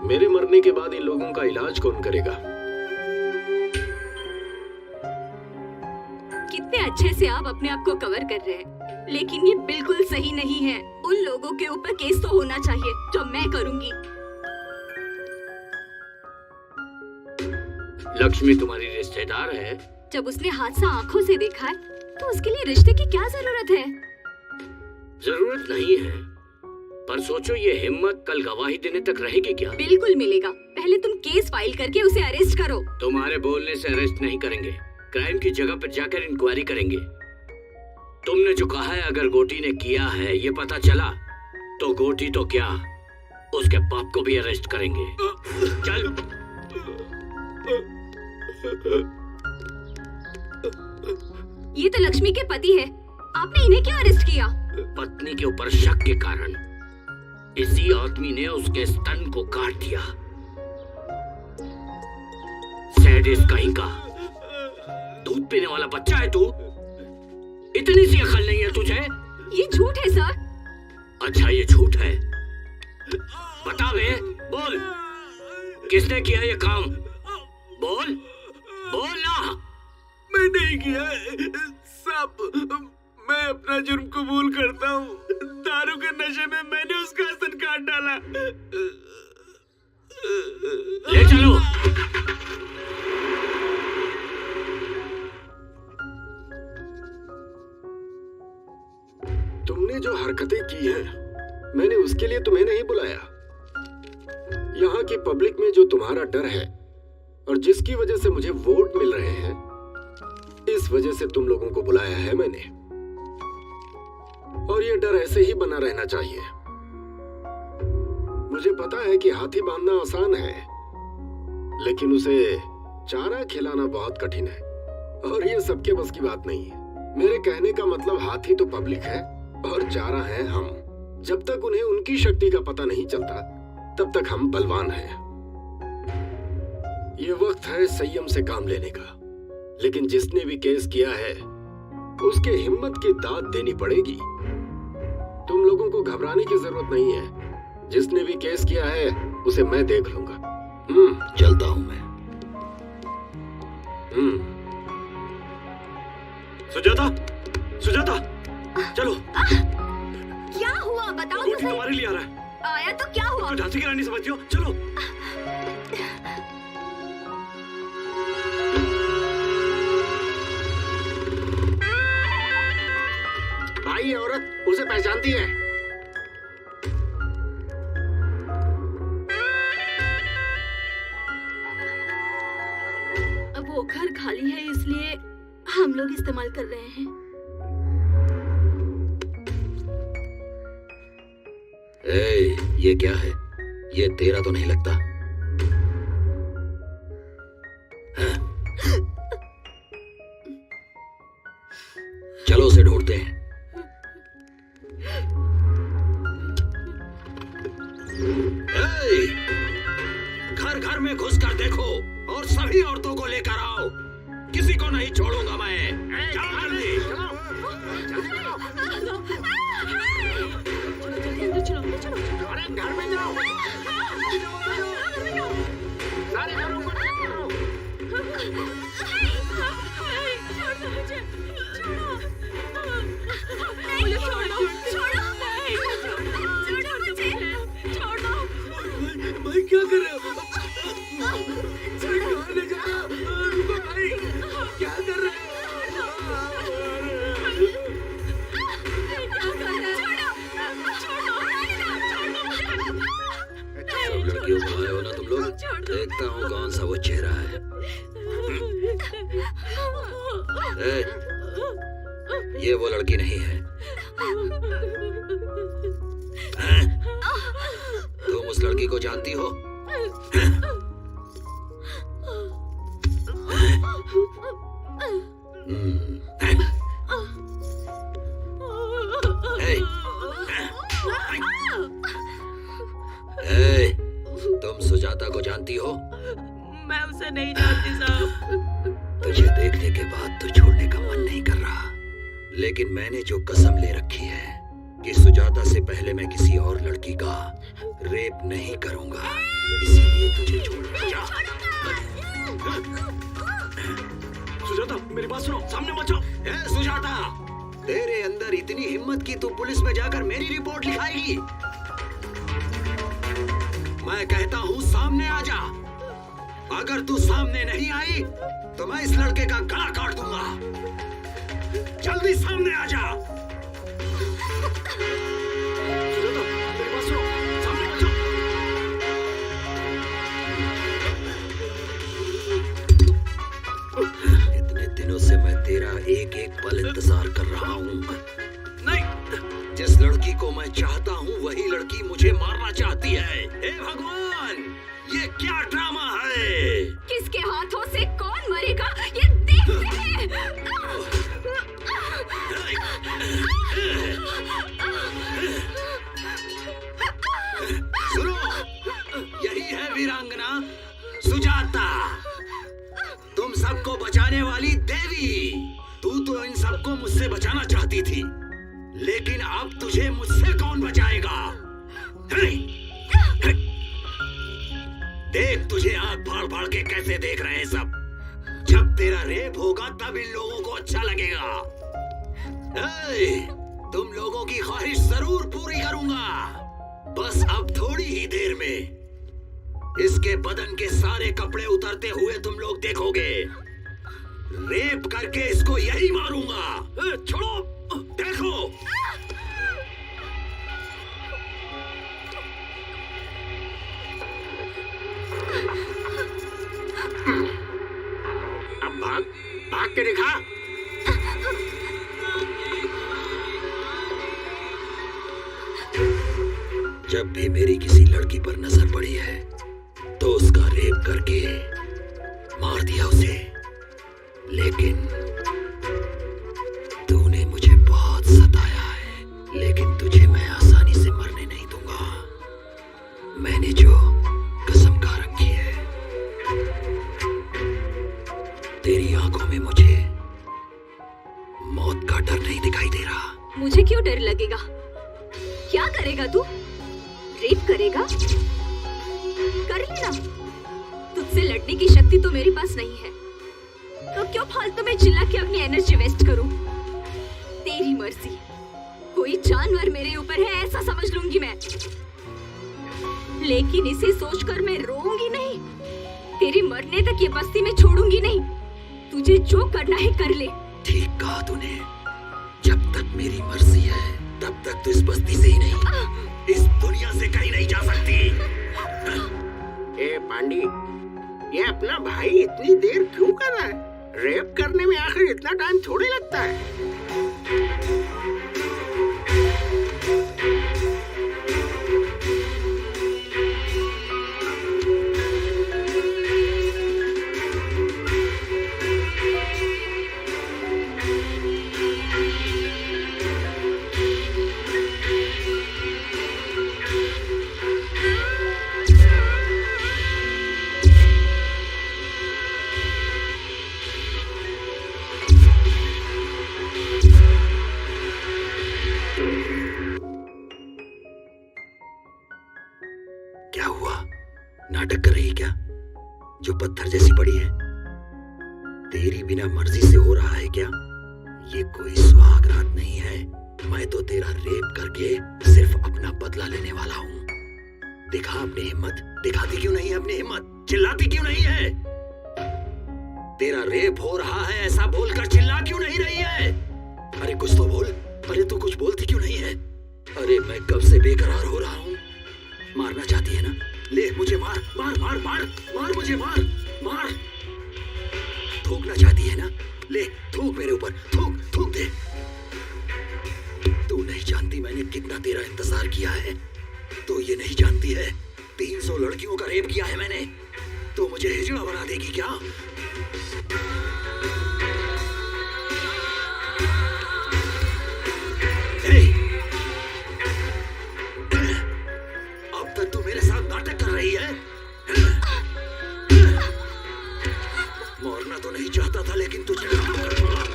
मेरे मरने के बाद इन लोगों का इलाज कौन करेगा? कितने अच्छे से आप अपने आप को कवर कर रहे हैं, लेकिन ये बिल्कुल सही नहीं है। उन लोगों के ऊपर केस तो होना चाहिए जो मैं करूंगी। लक्ष्मी तुम्हारी रिश्तेदार है। जब उसने हादसा आंखों से देखा है तो उसके लिए रिश्ते की क्या जरूरत है? जरूरत नहीं है, पर सोचो ये हिम्मत कल गवाही देने तक रहेगी क्या? बिल्कुल मिलेगा। पहले तुम केस फाइल करके उसे अरेस्ट करो। तुम्हारे बोलने से अरेस्ट नहीं करेंगे, क्राइम की जगह पर जाकर इंक्वायरी करेंगे। तुमने जो कहा है अगर गोटी ने किया है ये पता चला तो गोटी तो क्या उसके बाप को भी अरेस्ट करेंगे। चल। ये तो लक्ष्मी के पति है, आपने इन्हें क्यों अरेस्ट किया? पत्नी के ऊपर शक के कारण इसी आदमी ने उसके स्तन को काट दिया। सैडिस्ट कहीं का, दूध पीने वाला बच्चा है तू, इतनी सी अकल नहीं है तुझे? ये झूठ है सर। अच्छा ये झूठ है, बता बे, बोल किसने किया ये काम? बोल बोल ना। मैं नहीं किया साहब, मैं अपना जुर्म कबूल करता हूँ। दारू के नशे में मैंने उसका स्तन काट डाला। ले चलो। तुमने जो हरकतें की हैं, मैंने उसके लिए तुम्हें नहीं बुलाया। यहाँ की पब्लिक में जो तुम्हारा डर है और जिसकी वजह से मुझे वोट मिल रहे हैं, इस वजह से तुम लोगों को बुलाया है मैंने। और ये डर ऐसे ही बना रहना चाहिए। मुझे पता है कि हाथी बांधना आसान है, लेकिन उसे चारा खिलाना बहुत कठिन है और ये सबके बस की बात नहीं है। मेरे कहने का मतलब हाथी तो पब्लिक है और चारा है हम। जब तक उन्हें उनकी शक्ति का पता नहीं चलता तब तक हम बलवान हैं। ये वक्त है संयम से काम लेने का, लेकिन जिसने भी केस किया है उसके हिम्मत की दाद देनी पड़ेगी। तुम लोगों को घबराने की जरूरत नहीं है। जिसने भी केस किया है उसे मैं देख लूंगा। चलता हूं मैं। सुजाता, सुजाता, चलो। क्या हुआ बताओ गोटी तो सही। तुम्हारे लिए आ रहा है। आया तो क्या हुआ? तो झांसी की रानी समझती हो? चलो। भाई ये औरत उसे पहचानती है। अब वो घर खाली है इसलिए हम लोग इस्तेमाल कर रहे हैं। ये क्या है? ये तेरा तो नहीं लगता। हाँ? चलो उसे ढूंढते हैं। घर घर में घुस कर देखो और सभी औरतों को लेकर आओ। किसी को नहीं छोड़ूंगा मैं। चलो जल्दी। अरे घर में जाओ। सारे घरों को भाई क्या कर रहे हो? क्या कर रहे सब लड़कियों को आए हो ना तुम लोग? देखता हूँ कौन सा वो चेहरा है। ये वो लड़की नहीं है। तुम उस लड़की को जानती हो? तुम सुजाता को जानती हो? मैं उसे नहीं जानती साहब। तुझे देखने के बाद तो छोड़ने का मन नहीं कर रहा, लेकिन मैंने जो कसम ले रखी है कि सुजाता से पहले मैं किसी और लड़की का रेप नहीं करूंगा, इसीलिए तुझे छोड़ जा। सुजाता, मेरी बात सुनो, सामने मत जाओ। सुजाता, तेरे अंदर इतनी हिम्मत कि तू पुलिस में जाकर मेरी रिपोर्ट लिखाएगी? मैं कहता हूँ सामने आ जा। अगर तू सामने नहीं आई तो मैं इस लड़के का गला काट दूंगा। जल्दी सामने आ जा। सुजाता, मेरी बात सुनो, सामने मत जाओ। इतने दिनों से मैं तेरा एक एक पल इंतजार कर रहा हूँ। नहीं, जिस लड़की को मैं चाहता हूँ वही लड़की मुझे मारना चाहती है। हे भगवान, ये क्या ड्रामा है? किसके हाथों से कौन मरेगा ये देखते हैं। सुनो, यही है वीरांगना सुजाता, तुम सबको बचाने वाली देवी। तू तो इन सबको मुझसे बचाना चाहती थी, लेकिन अब तुझे मुझसे कौन बचाएगा? देख तुझे आंख फाड़ फाड़ के कैसे देख रहे हैं सब। जब तेरा रेप होगा तब इन लोगों को अच्छा लगेगा। तुम लोगों की ख्वाहिश जरूर पूरी करूंगा, बस अब थोड़ी ही देर में इसके बदन के सारे कपड़े उतरते हुए तुम लोग देखोगे। रेप करके इसको यही मारूंगा। छोड़ो, देखो। अब भाग भाग के दिखा। जब भी मेरी किसी लड़की पर नजर पड़ी है तो उसका रेप करके मार दिया उसे, लेकिन तूने मुझे बहुत सताया है। लेकिन तुझे मैं आसानी से मरने नहीं दूंगा। मैंने जो कसम खा रखी है। तेरी आंखों में मुझे मौत का डर नहीं दिखाई दे रहा। मुझे क्यों डर लगेगा? क्या करेगा तू? रेप करेगा? कर लेना। तुझसे लड़ने की शक्ति तो मेरे पास नहीं है, तो क्यों फालतू में चिल्ला के अपनी एनर्जी वेस्ट करूं? तेरी मर्जी। कोई जानवर मेरे ऊपर है ऐसा समझ लूंगी मैं, लेकिन इसे सोचकर मैं रोऊंगी नहीं। तेरी मरने तक ये बस्ती में छोड़ूंगी नहीं। तुझे जो करना है कर ले। ठीक कहा तूने। जब तक मेरी मर्जी है तब तक तो इस बस्ती से ही नहीं, इस दुनिया से कहीं नहीं जा सकती। ए पांडी, ये अपना भाई इतनी देर क्यों कर रहा है? रेप करने में आखिर इतना टाइम थोड़ी लगता है। क्या हुआ? नाटक कर रही क्या? जो पत्थर जैसी पड़ी है तेरी बिना मर्जी से हो रहा है क्या? ये कोई सुहागरात नहीं है। मैं तो तेरा रेप करके सिर्फ अपना बदला लेने वाला हूँ। दिखा अपनी हिम्मत। दिखाती क्यों नहीं है अपनी हिम्मत? चिल्लाती क्यों नहीं है? तेरा रेप हो रहा है ऐसा बोलकर चिल्ला क्यों नहीं रही है? अरे कुछ तो बोल। अरे तू कुछ बोलती क्यों नहीं है? अरे मैं कब से बेकरार हो रहा हूँ। मारना चाहती है ना? ले मुझे मार मार मार मार मार, मुझे मार मार। थूकना चाहती है ना? ले थूक मेरे ऊपर, थूक थूक दे। तू नहीं जानती मैंने कितना तेरा इंतजार किया है। तू ये नहीं जानती है 300 लड़कियों का रेप किया है मैंने। तो मुझे हिजड़ा बना देगी क्या? अब तक तू मेरे साथ नाटक कर रही है। मरना तो नहीं चाहता था लेकिन तुझे खत्म कर दूंगा।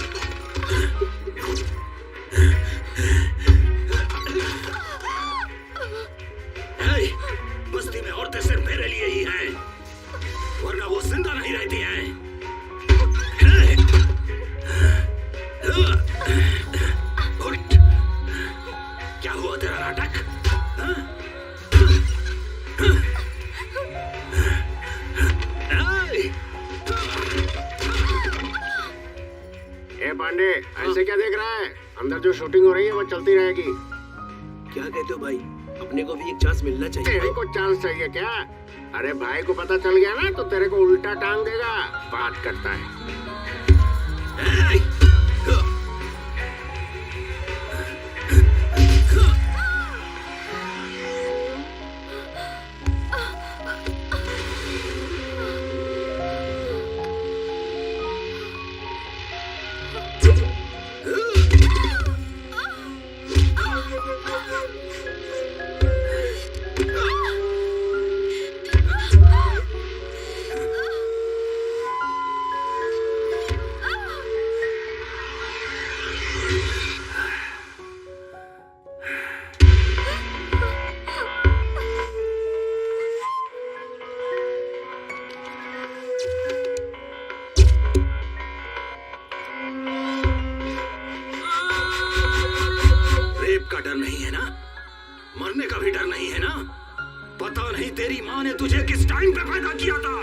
बस्ती में औरतें सिर्फ मेरे लिए ही हैं, वरना वो जिंदा नहीं रहती हैं। उठ। क्या हुआ तेरा नाटक? ए पांडे, ऐसे क्या देख रहा है? अंदर जो शूटिंग हो रही है वो चलती रहेगी। क्या कहते हो भाई? अपने को भी एक चांस मिलना चाहिए। तेरे को चांस चाहिए क्या? अरे भाई को पता चल गया ना तो तेरे को उल्टा टांग देगा। बात करता है। मरने का भी डर नहीं है ना? पता नहीं तेरी माँ ने तुझे किस टाइम पे पैदा किया था।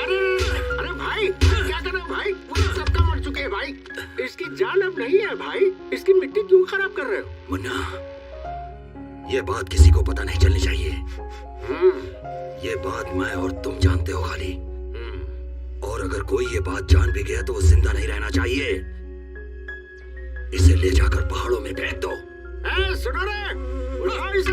अरे भाई क्या कर रहे हो भाई? वो सबका मर चुके हैं भाई। इसकी जान अब नहीं है भाई। इसकी मिट्टी क्यों खराब कर रहे हो? मुन्ना, ये बात किसी को पता नहीं चलनी चाहिए। ये बात मैं और तुम जानते हो खाली। और अगर कोई ये बात जान भी गया तो वो जिंदा नहीं रहना चाहिए। इसे ले जाकर पहाड़ों में फेंक दो। सुनो रे, उठाओ इसे।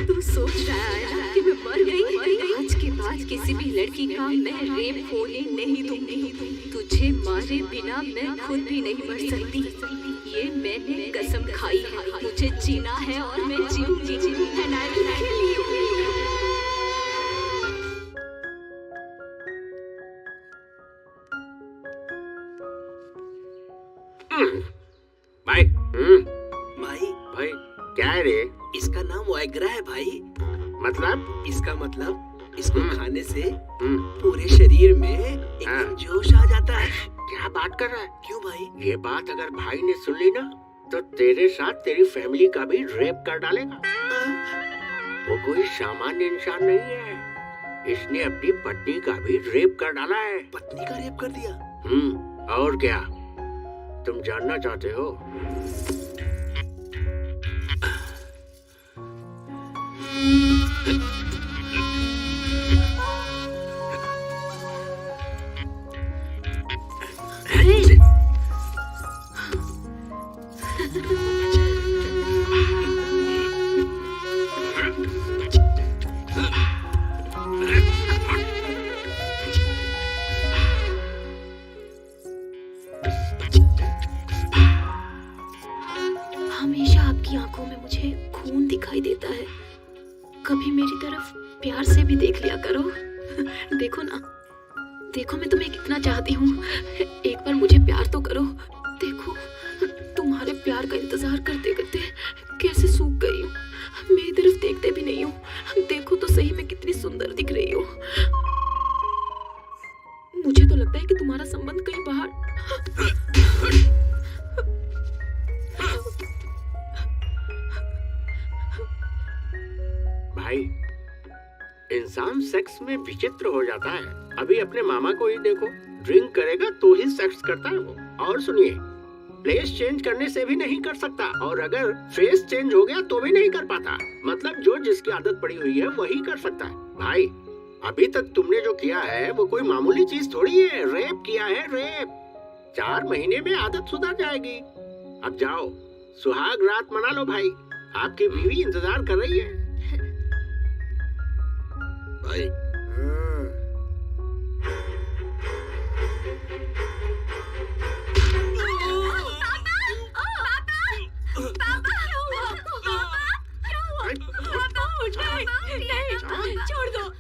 तू सोच रहा है ना कि मैं मर गई? आज के बाद किसी भी लड़की का मैं रेप होने नहीं दूंगी। तुझे मारे बिना मैं खुद भी नहीं मर सकती। ये मैंने कसम खाई है। मुझे जीना है और मैं जीऊंगी। भाई भाई भाई क्या है रे? इसका नाम वाइग्रा है भाई। मतलब? इसका मतलब इसको खाने से हम्म, पूरे शरीर में एकदम जोश आ जाता है। क्या बात कर रहा है? क्यों भाई? ये बात अगर भाई ने सुन ली ना तो तेरे साथ तेरी फैमिली का भी रेप कर डालेगा। वो कोई सामान्य इंसान नहीं है। इसने अपनी पत्नी का भी रेप कर डाला है। पत्नी का रेप कर दिया? और क्या तुम जानना चाहते हो? हमेशा आपकी आंखों में मुझे खून दिखाई देता है। कभी मेरी तरफ प्यार से भी देख लिया करो। देखो ना, देखो मैं तुम्हें कितना चाहती हूँ। एक बार मुझे प्यार तो करो। देखो तुम्हारे प्यार का इंतजार करते करते कैसे सूख गई हूँ। मेरी तरफ देखते भी नहीं हूँ। देखो तो सही मैं कितनी सुंदर दिख रही हूँ। मुझे तो लगता है कि तुम्हारा संबंध कहीं बाहर। भाई इंसान सेक्स में विचित्र हो जाता है। अभी अपने मामा को ही देखो, ड्रिंक करेगा तो ही सेक्स करता है वो। और सुनिए, प्लेस चेंज करने से भी नहीं कर सकता, और अगर फेस चेंज हो गया तो भी नहीं कर पाता। मतलब जो जिसकी आदत पड़ी हुई है वही कर सकता है। भाई अभी तक तुमने जो किया है वो कोई मामूली चीज थोड़ी है। रेप किया है, रेप। 4 महीने में आदत सुधर जाएगी। अब जाओ सुहाग रात मना लो भाई। आपकी बीवी इंतजार कर रही है। भाई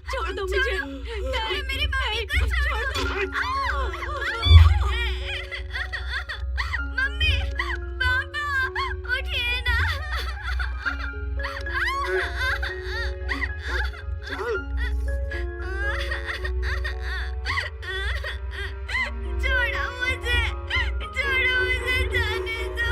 छोड़ दो मुझे। नहीं, मेरी मम्मी को छोड़ दो। मम्मी, पापा, उठिए ना। छोड़ो मुझे जाने दो।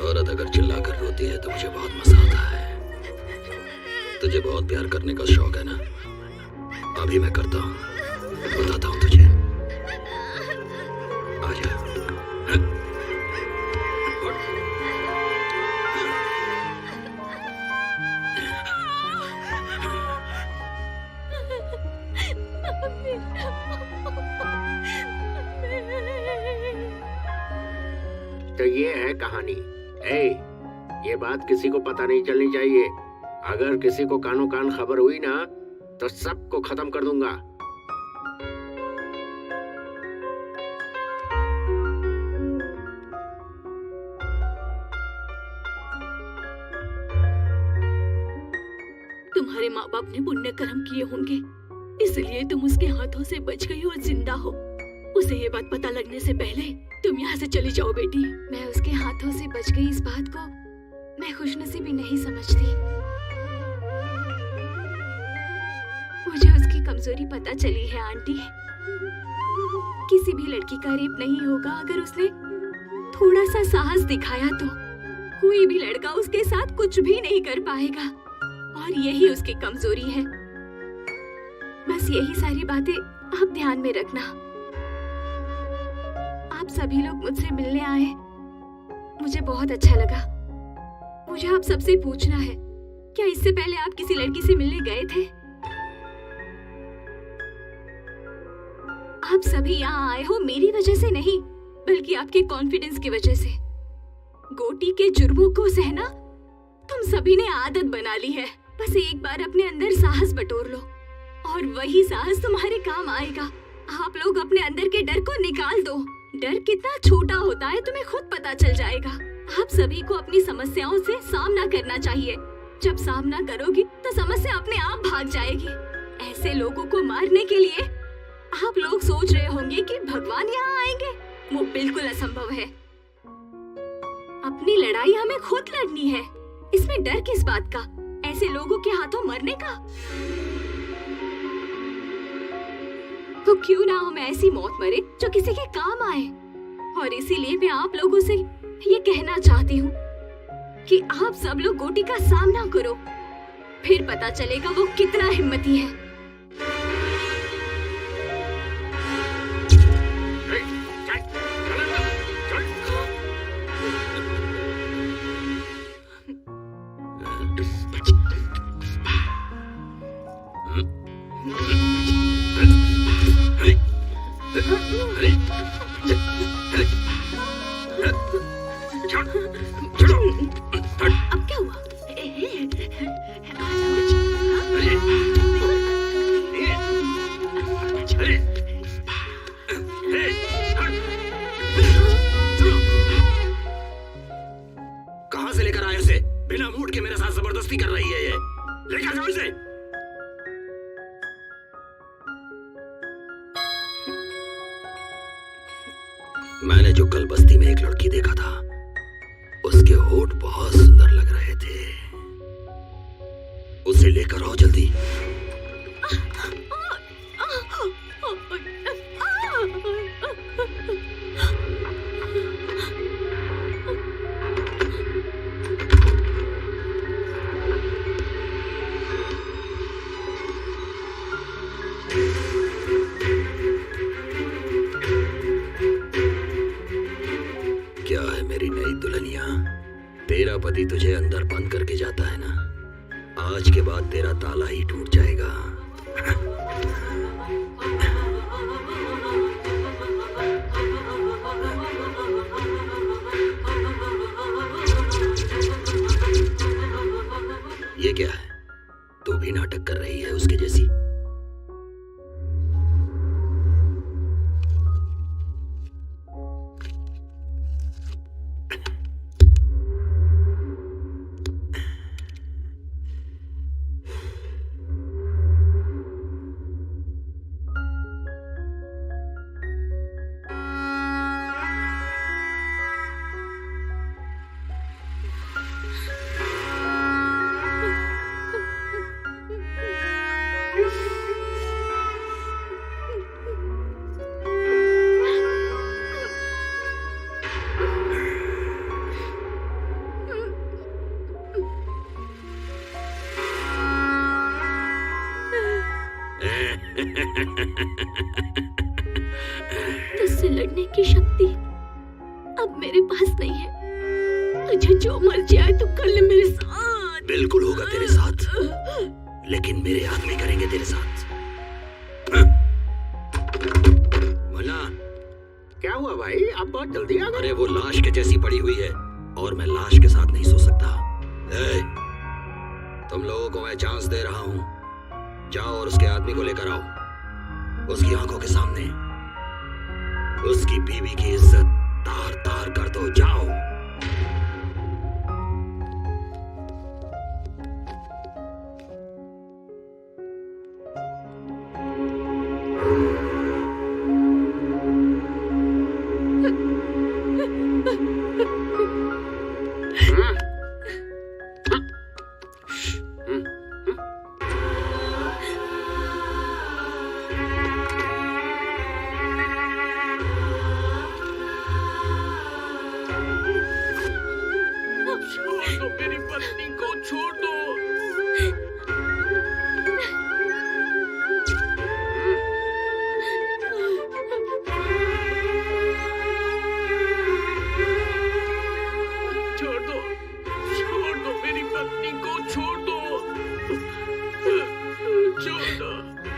औरत अगर चिल्लाकर रोती है तो मुझे बहुत मजा आता है। तुझे बहुत प्यार करने का शौक है ना? अभी मैं करता हूँ, बताता हूँ तुझे। आजा। तो ये है कहानी। ये बात किसी को पता नहीं चलनी चाहिए। अगर किसी को कानो कान खबर हुई ना तो सबको खत्म कर दूंगा। माँ बाप ने पुण्य कर्म किए होंगे, इसलिए तुम उसके हाथों से बच गई और जिंदा हो। उसे ये बात पता लगने से पहले तुम यहाँ से चली जाओ बेटी। मैं उसके हाथों से बच गई इस बात को मैं खुशनसीबी नहीं समझती। मुझे उसकी कमजोरी पता चली है आंटी। किसी भी लड़की का रेप नहीं होगा अगर उसने थोड़ा सा साहस दिखाया तो कोई भी लड़का उसके साथ कुछ भी नहीं कर पाएगा, और यही उसकी कमजोरी है। बस यही सारी बातें आप ध्यान में रखना। आप सभी लोग मुझसे मिलने आए, मुझे बहुत अच्छा लगा। मुझे आप सबसे पूछना है, क्या इससे पहले आप किसी लड़की से मिलने गए थे? आप सभी यहाँ आए हो मेरी वजह से नहीं, बल्कि आपके कॉन्फिडेंस की वजह से। गोटी के जुर्मों को सहना तुम सभी ने आदत बना ली है। बस एक बार अपने अंदर साहस बटोर लो और वही साहस तुम्हारे काम आएगा। आप लोग अपने अंदर के डर को निकाल दो। डर कितना छोटा होता है तुम्हें खुद पता चल जाएगा। आप सभी को अपनी समस्याओं से सामना करना चाहिए। जब सामना करोगी तो समस्या अपने आप भाग जाएगी। ऐसे लोगों को मारने के लिए आप लोग सोच रहे होंगे कि भगवान यहाँ आएंगे, वो बिल्कुल असंभव है। अपनी लड़ाई हमें खुद लड़नी है, इसमें डर किस बात का? ऐसे लोगों के हाथों मरने का? तो क्यों ना हम ऐसी मौत मरे जो किसी के काम आए। और इसीलिए मैं आप लोगों से ये कहना चाहती हूँ कि आप सब लोग गोटी का सामना करो, फिर पता चलेगा वो कितना हिम्मती है। अब क्या हुआ? कहाँ से लेकर आए उसे? बिना मूड के मेरे साथ जबरदस्ती कर रही है ये। लेकर जाओ इसे। मैंने जो कल बस्ती में एक लड़की देखा था, उसके होठ बहुत सुंदर लग रहे थे। उसे लेकर आओ जल्दी। क्या है मेरी नई दुल्हनिया? तेरा पति तुझे अंदर बंद करके जाता है ना, आज के बाद तेरा ताला ही टूट जाएगा। ये क्या है? तू भी नाटक कर रही है उसके जैसी। तुझसे लड़ने की शक्ति अब मेरे पास नहीं है। तुझे जो मर्जी आए तो कर ले मेरे साथ। बिल्कुल होगा तेरे साथ, लेकिन मेरे आदमी करेंगे तेरे साथ। मुन्ना, क्या हुआ भाई? आप बहुत जल्दी आ गए। अरे वो लाश के जैसी पड़ी हुई है और मैं लाश के साथ नहीं सो सकता। तुम लोगों को मैं चांस दे रहा हूँ, जाओ और उसके आदमी को लेकर आओ। उसकी आंखों के सामने उसकी बीवी की इज्जत तार तार कर दो। जाओ। छोड़ दो मेरी पत्नी को, छोड़ दो। छोड़ दो मेरी पत्नी को, छोड़ दो। छोड़ दो,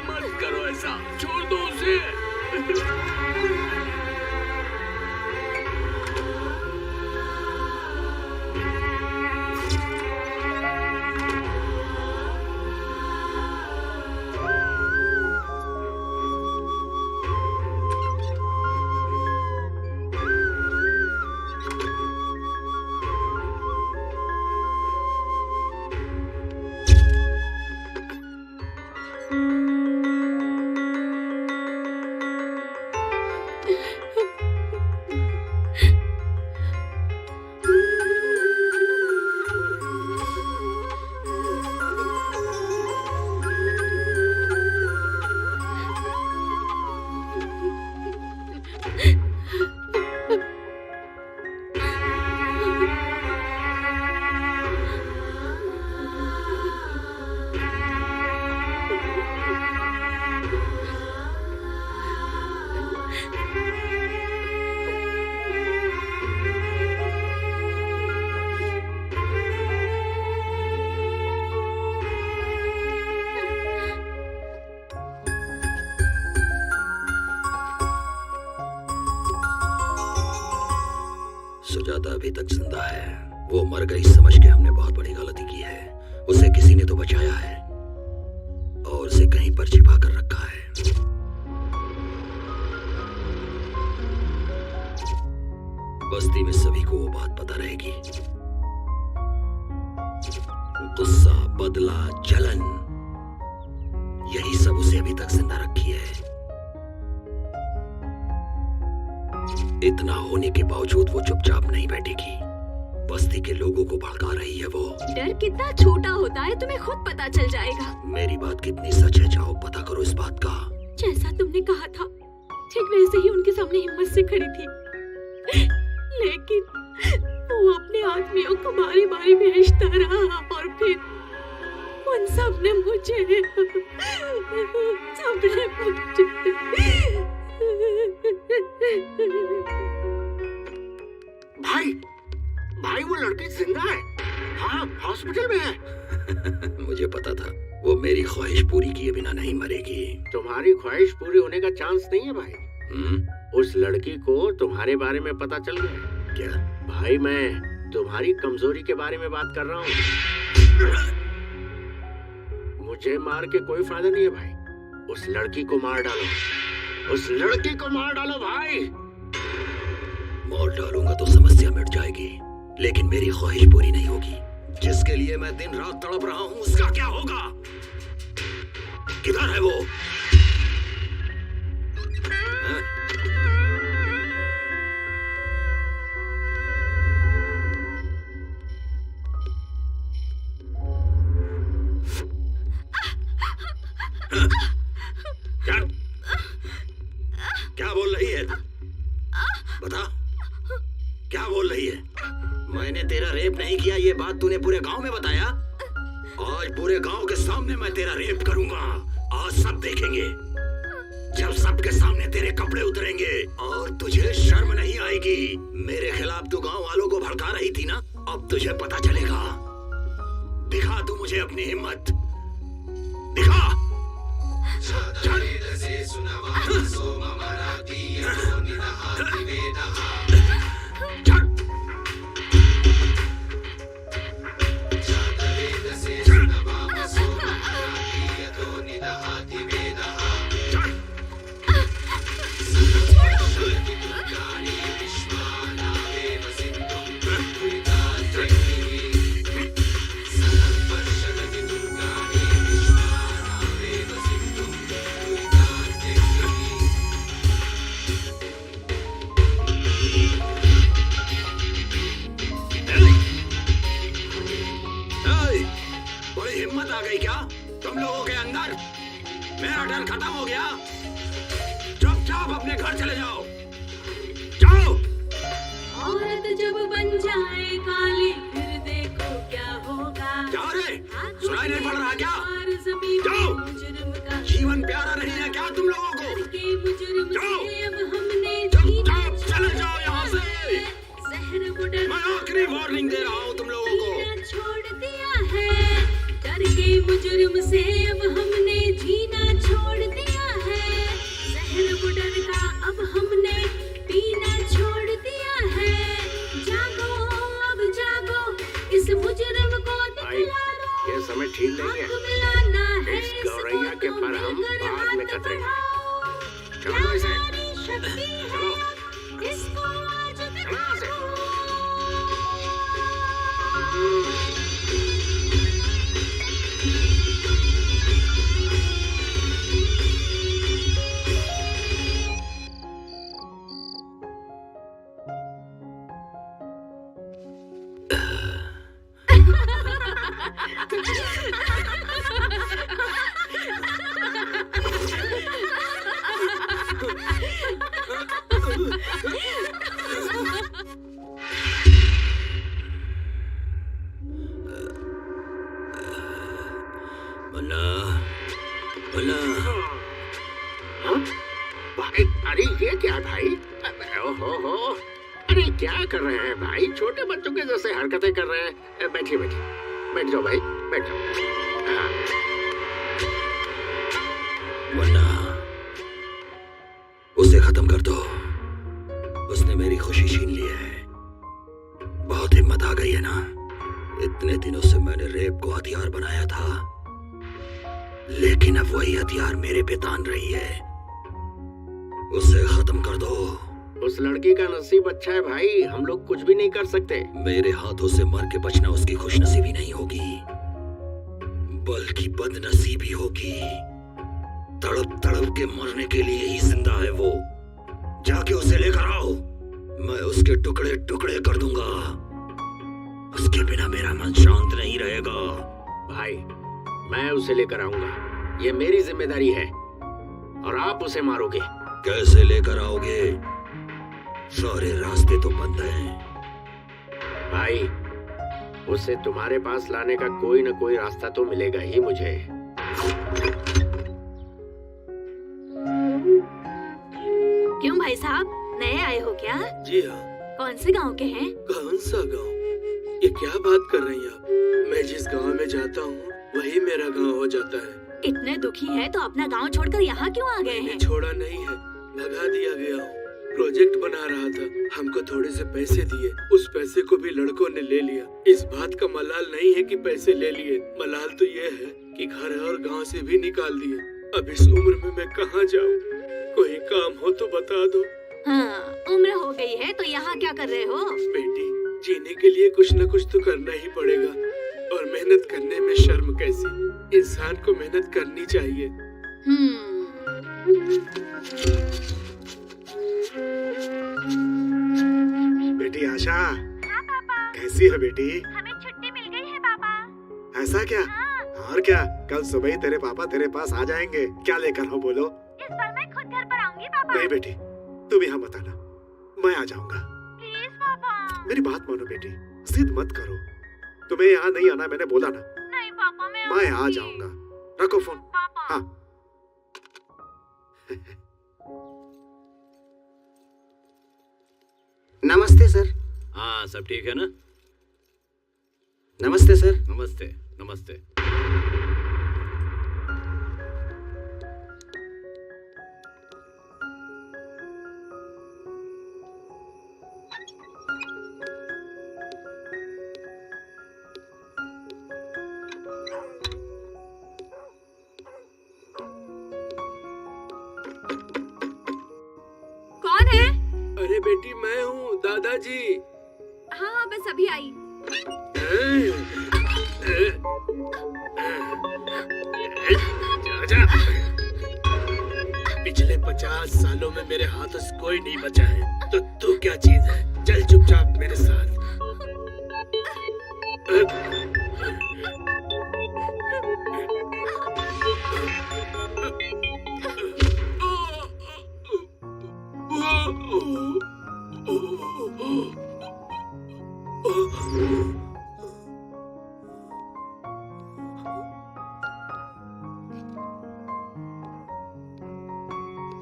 मत करो ऐसा, छोड़ दो उसे। सुजाता अभी तक जिंदा है। वो मर गई समझ के हमने बहुत बड़ी गलती की है। उसे किसी ने तो बचाया है और उसे कहीं पर छिपा कर रखा है। बस्ती में सभी को वो बात पता रहेगी। गुस्सा, बदला, जलन, यही सब उसे अभी तक जिंदा रखी है। इतना होने के बावजूद वो चुपचाप नहीं बैठेगी। बस्ती के लोगों को भड़का रही है वो। डर कितना छोटा होता है तुम्हें खुद पता चल जाएगा। मेरी बात कितनी सच है, जाओ पता करो इस बात का। जैसा तुमने कहा था ठीक वैसे ही उनके सामने हिम्मत से खड़ी थी, लेकिन वो अपने आदमियों को बारी बारी भेजता रहा और फिर उन सब ने मुझे भाई वो लड़की जिंदा है। हाँ, हॉस्पिटल में है। मुझे पता था वो मेरी ख्वाहिश पूरी किए बिना नहीं मरेगी। तुम्हारी ख्वाहिश पूरी होने का चांस नहीं है भाई। उस लड़की को तुम्हारे बारे में पता चल गया। क्या? भाई मैं तुम्हारी कमजोरी के बारे में बात कर रहा हूँ। मुझे मार के कोई फायदा नहीं है भाई। उस लड़की को मार डालो, उस लड़की को मार डालो भाई। मार डालूंगा तो समस्या मिट जाएगी, लेकिन मेरी ख्वाहिश पूरी नहीं होगी। जिसके लिए मैं दिन रात तड़प रहा हूं उसका क्या होगा? किधर है वो? क्या बोल रही है? बता, क्या बोल रही है? मैंने तेरा रेप नहीं किया, ये बात तूने पूरे गांव में बताया। आज पूरे गांव के सामने मैं तेरा रेप करूंगा। आज सब देखेंगे। जब सबके सामने तेरे कपड़े उतरेंगे और तुझे शर्म नहीं आएगी। मेरे खिलाफ तू गांव वालों को भड़का रही थी ना, अब तुझे पता चलेगा। दिखा तू मुझे अपनी हिम्मत, दिखा। जाए काली, फिर देखो क्या होगा। क्या रे? सुनाई नहीं पड़ रहा क्या? जमीन जाओ। मुजरिम का जीवन प्यारा नहीं है क्या तुम लोगों को? करके मुजरिम जाओ। से अब हमने चुपचाप चले जाओ यहाँ से। जहर बुडर मैं आखिरी वार्निंग दे रहा हूँ तुम लोगों को। जीना छोड़ दिया है, डर के मुजरिम से अब हमने जीना छोड़ दिया है। जहर बुडर का अब हमने पीना छोड़ दिया है। जागो अब जागो, इस मुजरिम को दिखला दो। ये समय ठीक नहीं है। आंख मिलाना है इस गौरैया के पर हम बाद में कतरेंगे। क्या चलो इसे। हमारी शक्ति चलो। है, इसको आज चलो यहाँ से। दिखा दो। मन्ना, मन्ना, हाँ? भाई, अरे ये क्या है भाई? ओहो, अरे क्या कर रहे हैं भाई? छोटे बच्चों के जैसे हरकतें कर रहे हैं। बैठिए बैठिए, बैठ जाओ भाई, बैठ जाओ। हाँ। मन्ना, उसे खत्म कर दो। उसने मेरी खुशी छीन ली है। बहुत हिम्मत आ गई है ना? इतने दिनों से मैंने रेप को हथियार बनाया था, लेकिन अब वही हथियार मेरे पे तान रही है। उसे खत्म कर दो। उस लड़की का नसीब अच्छा है भाई, हम लोग कुछ भी नहीं कर सकते। मेरे हाथों से मर के बचना उसकी खुशनसीबी नहीं होगी, बल्कि बदनसीबी होगी। तड़प तड़प के मरने के लिए ही जिंदा है वो। जाके उसे लेकर आओ, मैं उसके टुकड़े टुकड़े कर दूंगा। उसके बिना मेरा मन शांत नहीं रहेगा। भाई, मैं उसे लेकर आऊंगा, ये मेरी जिम्मेदारी है। और आप उसे मारोगे। कैसे लेकर आओगे? सारे रास्ते तो बंद हैं। भाई, उसे तुम्हारे पास लाने का कोई न कोई रास्ता तो मिलेगा ही मुझे। क्यों भाई साहब, नए आए हो क्या? जी हाँ। कौन से गांव के हैं? कौन सा गांव? ये क्या बात कर रही हैं आप? मैं जिस गांव में जाता हूँ वही मेरा गांव हो जाता है। इतने दुखी हैं तो अपना गांव छोड़कर यहाँ क्यों आ गए हैं? छोड़ा नहीं है, भगा दिया गया हूँ। प्रोजेक्ट बना रहा था, हमको थोड़े से पैसे दिए, उस पैसे को भी लड़कों ने ले लिया। इस बात का मलाल नहीं है कि पैसे ले लिए, मलाल तो ये है कि घर और गांव से भी निकाल दिए। अब इस उम्र में मैं कहाँ जाऊँ? कोई काम हो तो बता दो। हाँ, उम्र हो गई है तो यहाँ क्या कर रहे हो? बेटी, जीने के लिए कुछ न कुछ तो करना ही पड़ेगा, और मेहनत करने में शर्म कैसी? इंसान को मेहनत करनी चाहिए। बेटी आशा। हाँ पापा। कैसी है बेटी? हमें छुट्टी मिल गई है पापा। ऐसा क्या? और क्या, कल सुबह ही तेरे पापा तेरे पास आ जाएंगे। क्या लेकर हो बोलो? इस बार मैं खुद घर पर आऊंगी पापा। नहीं बेटी, तुम यहाँ मत आना, मैं आ जाऊंगा। प्लीज पापा। मेरी बात मानो बेटी, जिद मत करो। तुम्हें यहाँ नहीं आना मैंने बोला ना। नहीं पापा, मैं आ जाऊंगा। रखो फोन। पापा। हाँ। नमस्ते सर। हाँ, सब ठीक है ना? नमस्ते सर। नमस्ते, नमस्ते। कौन है? अरे बेटी, मैं हूँ, दादाजी। हाँ, बस अभी आई। पिछले 50 सालों में मेरे हाथों से कोई नहीं बचा है, तो तू क्या चीज है? चल चुपचाप मेरे साथ।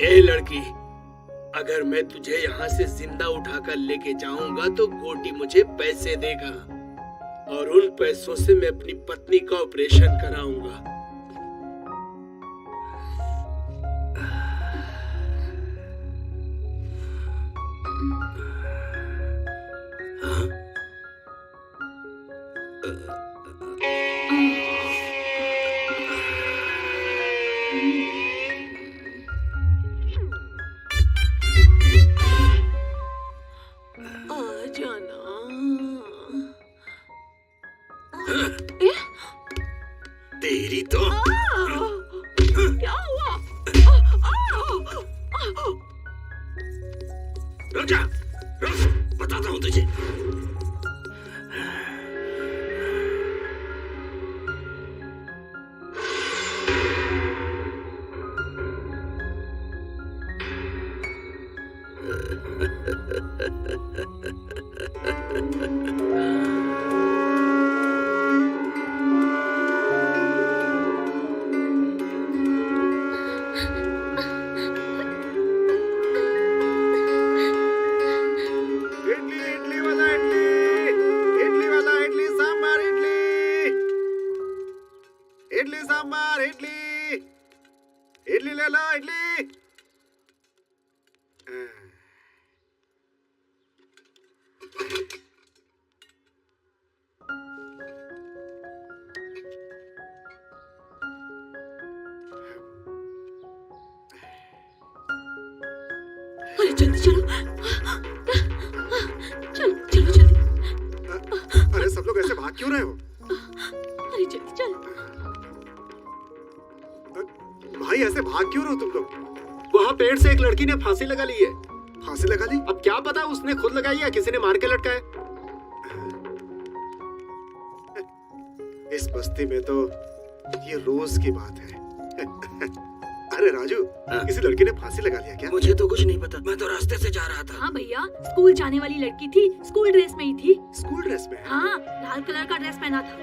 ए लड़की, अगर मैं तुझे यहाँ से जिंदा उठाकर लेके जाऊंगा तो गोटी मुझे पैसे देगा और उन पैसों से मैं अपनी पत्नी का ऑपरेशन कराऊंगा। तेरी तो क्या हुआ? रुक जा, रुक, बताता हूँ तुझे। इडली सांबार इडली, इडली ले लो इडली। अरे जल्दी चलो, चलो चलो जल्दी। अरे सब लोग ऐसे भाग क्यों रहे हो? अरे जल्दी चलो। भाई ऐसे भाग क्यों रहे हो तुम लोग? वहाँ पेड़ से एक लड़की ने फांसी लगा ली है। फांसी लगा ली? अब क्या पता उसने खुद लगाई या किसी ने मार के लटकाया। इस बस्ती में तो ये रोज की बात है। अरे राजू, किसी लड़की ने फांसी लगा लिया क्या? मुझे तो कुछ नहीं पता, मैं तो रास्ते से जा रहा था। हाँ भैया, स्कूल जाने वाली लड़की थी, स्कूल ड्रेस में ही थी। स्कूल ड्रेस में? हाँ, लाल कलर का ड्रेस पहना था।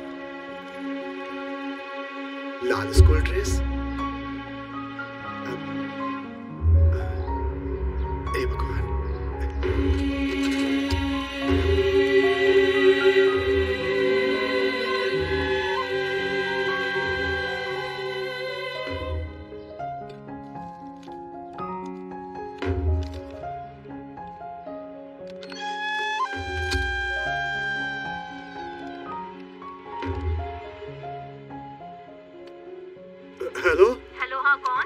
लाल स्कूल ड्रेस? हे भगवान। हेलो हेलो, हाँ कौन?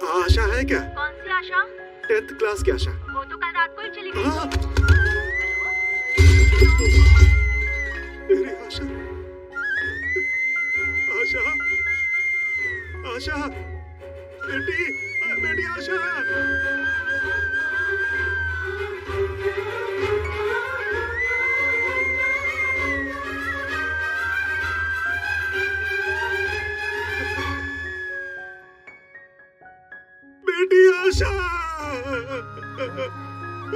आशा है क्या? कौन सी आशा? 10th क्लास की आशा। वो तो कल रात को ही चली गई। हाँ। मेरी आशा, आशा, आशा, बेटी, बेटी आशा। बेटी आशा,